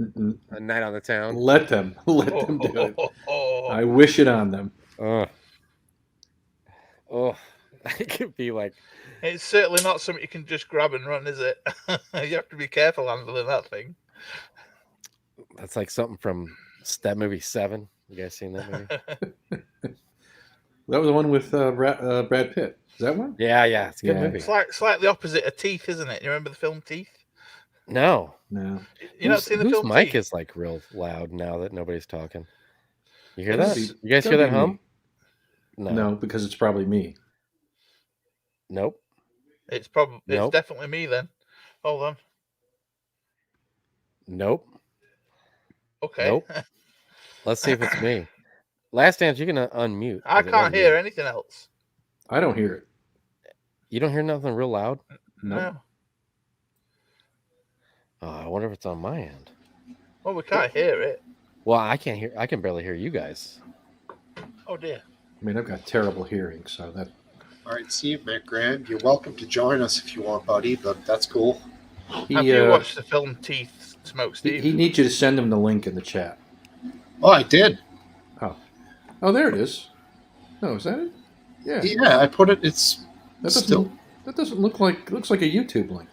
night on the town. Let them do it. I wish it on them. It could be like. It's certainly not something you can just grab and run, is it? You have to be careful handling that thing. That's like something from that movie 7. You guys seen that movie? That was the one with Brad Pitt. Is that one? Yeah, it's a good movie. It's slightly opposite of Teeth, isn't it? You remember the film Teeth? No. You not seen the film Whose mic Teeth? is like real loud now that nobody's talking? You hear that? You guys hear that hum? No, because it's probably me. Nope. It's definitely me then. Hold on. Nope. Okay. Nope. Let's see if it's me. Last Dance, you can unmute. I can't hear anything else. I don't hear it. You don't hear nothing real loud? No. Oh, I wonder if it's on my end. Well, we can't hear it. Well, I can't hear. I can barely hear you guys. Oh dear. I mean, I've got terrible hearing, so that. All right, see you, Matt Grand. You're welcome to join us if you want, buddy, but that's cool. Have you watched the film Teeth, Smokesteve? He needs you to send him the link in the chat. Oh, I did. Oh, there it is. Oh, is that it? Yeah. Yeah, I put it. That doesn't look like. Looks like a YouTube link.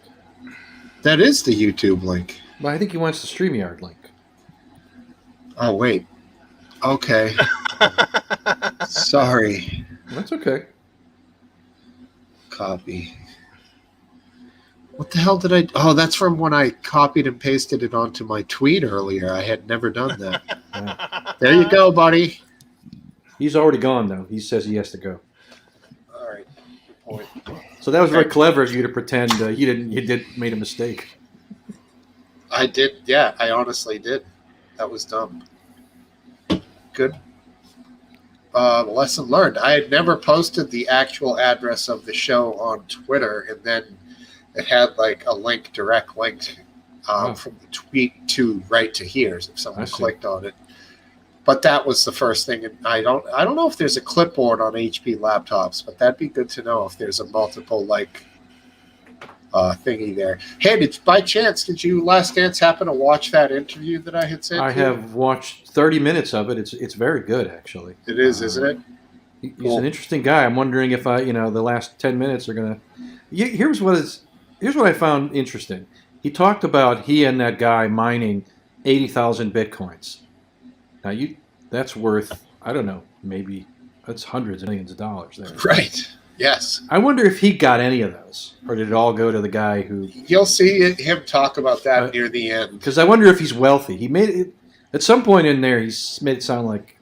That is the YouTube link. But I think he wants the StreamYard link. Oh wait. Okay. Sorry. That's okay. Copy. What the hell did I... Oh, that's from when I copied and pasted it onto my tweet earlier. I had never done that. Yeah. There you go, buddy. He's already gone, though. He says he has to go. All right. Good point. So that was very clever of you to pretend you made a mistake. I did. Yeah, I honestly did. That was dumb. Good. Lesson learned. I had never posted the actual address of the show on Twitter, and then it had like a direct link from the tweet to right to here if someone clicked on it. But that was the first thing. And I don't know if there's a clipboard on HP laptops, but that'd be good to know if there's a multiple thingy there. Hey, by chance, did you Last Dance happen to watch that interview that I had sent? I have watched 30 minutes of it. It's very good, actually. It is, isn't it? He's an interesting guy. I'm wondering if the last 10 minutes are gonna. Here's what I found interesting. He talked about he and that guy mining 80,000 bitcoins. Now that's worth, I don't know, maybe That's hundreds of millions of dollars there. Right. Yes. I wonder if he got any of those, or did it all go to the guy who? You'll see him talk about that near the end. Because I wonder if he's wealthy. He made it at some point in there. He's made it sound like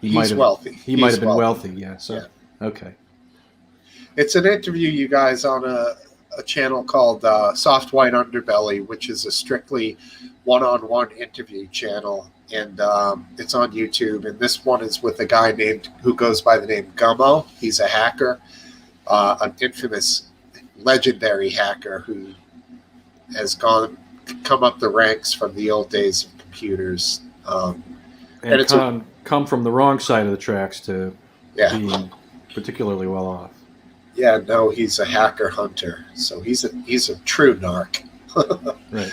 he's wealthy. He might have been wealthy. Yeah. So yeah. Okay. It's an interview, you guys, on a channel called Soft White Underbelly, which is a strictly one-on-one interview channel, and it's on YouTube. And this one is with a guy who goes by the name Gummo. He's a hacker, an infamous, legendary hacker who has come up the ranks from the old days of computers, and it's come from the wrong side of the tracks to being particularly well off. Yeah, no, he's a hacker hunter, so he's a true narc. Right.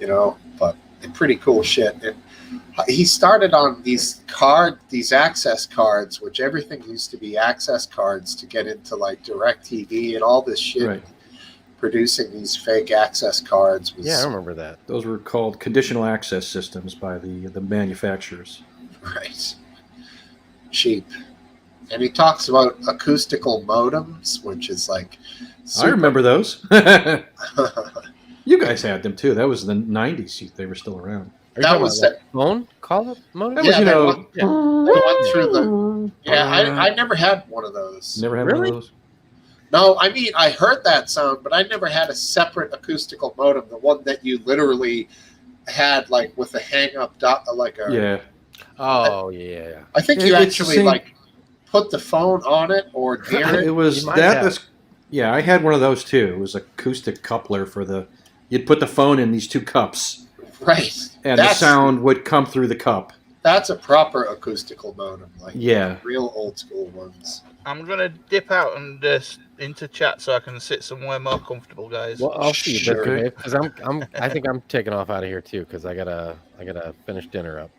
You know, but pretty cool shit. And he started on these access cards, which everything used to be access cards to get into like DirecTV and all this shit. Right. Producing these fake access cards. Yeah, I remember that. Those were called conditional access systems by the manufacturers. Right. Cheap. And he talks about acoustical modems, which is like... I remember those. You guys had them too. That was the 90s. They were still around. That was that phone call-up modem? That was, they went through the... Yeah, I never had one of those. Never had one of those? No, I mean, I heard that sound, but I never had a separate acoustical modem, the one that you literally had, like, with a hang-up dot, like a... Yeah. Oh, yeah. I think you actually, like, put the phone on it or near it. It was that. Yeah, I had one of those too. It was acoustic coupler for the... You'd put the phone in these two cups. Right. And the sound would come through the cup. That's a proper acoustical modem, like real old school ones. I'm gonna dip out and into chat so I can sit somewhere more comfortable, guys. Well, I'll see you, because I think I'm taking off out of here too, because I gotta finish dinner up.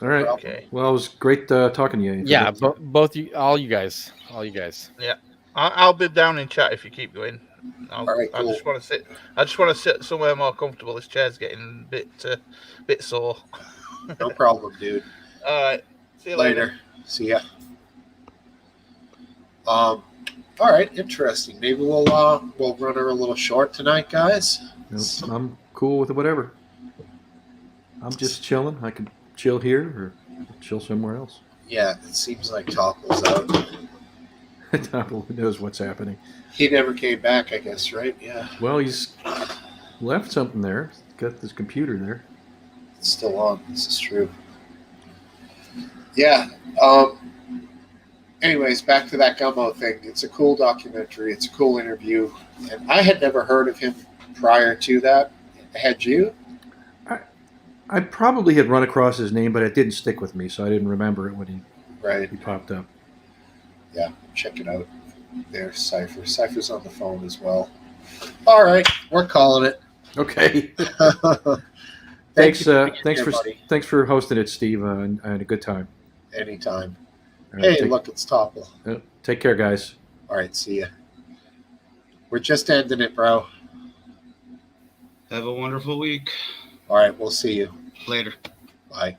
All right. Okay. Well, it was great talking to you. Yeah, both you, all you guys. Yeah, I'll be down in chat if you keep going. All right, cool. I just want to sit somewhere more comfortable. This chair's getting a bit sore. No problem, dude. All right. See you later. See ya. All right, interesting. Maybe we'll run her a little short tonight, guys. I'm cool with whatever. I'm just chilling. I can chill here or chill somewhere else. Yeah, it seems like Topple's out. Topple knows what's happening. He never came back, I guess, right? Yeah. Well, he's left something there. Got this computer there. It's still on. This is true. Yeah. Anyways, back to that Gummo thing. It's a cool documentary. It's a cool interview. And I had never heard of him prior to that. Had you? I probably had run across his name, but it didn't stick with me, so I didn't remember it when he popped up. Yeah, check it out. There's Cypher. Cypher's on the phone as well. All right, we're calling it. Okay. Thanks for hosting it, Steve, and a good time. Anytime. Hey, look, it's Topple. Take care, guys. All right, see ya. We're just ending it, bro. Have a wonderful week. All right, we'll see you. Later. Bye.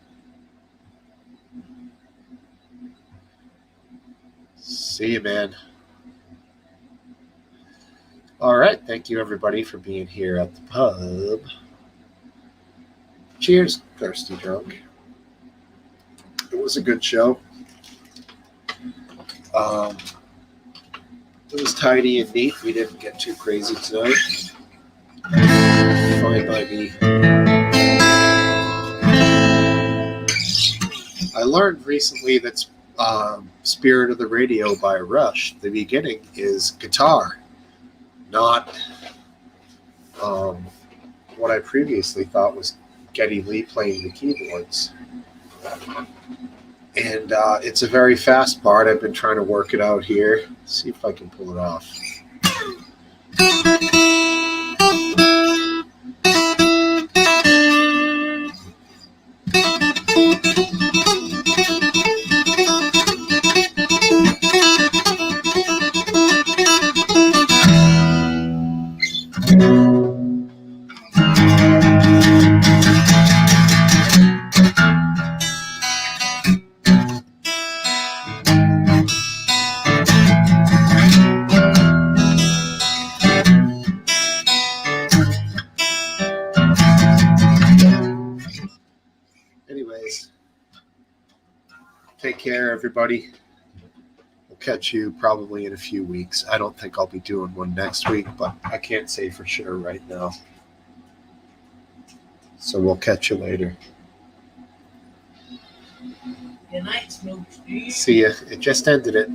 See you, man. All right, thank you, everybody, for being here at the pub. Cheers, Thirsty Drunk. It was a good show. It was tidy and neat. We didn't get too crazy tonight. Fine by me. I learned recently that Spirit of the Radio by Rush, the beginning is guitar, not what I previously thought was Geddy Lee playing the keyboards. And it's a very fast part. I've been trying to work it out here. Let's see if I can pull it off. Take care, everybody. We'll catch you probably in a few weeks. I don't think I'll be doing one next week, but I can't say for sure right now. So we'll catch you later. Good night, Smokesteve. See ya. It just ended it.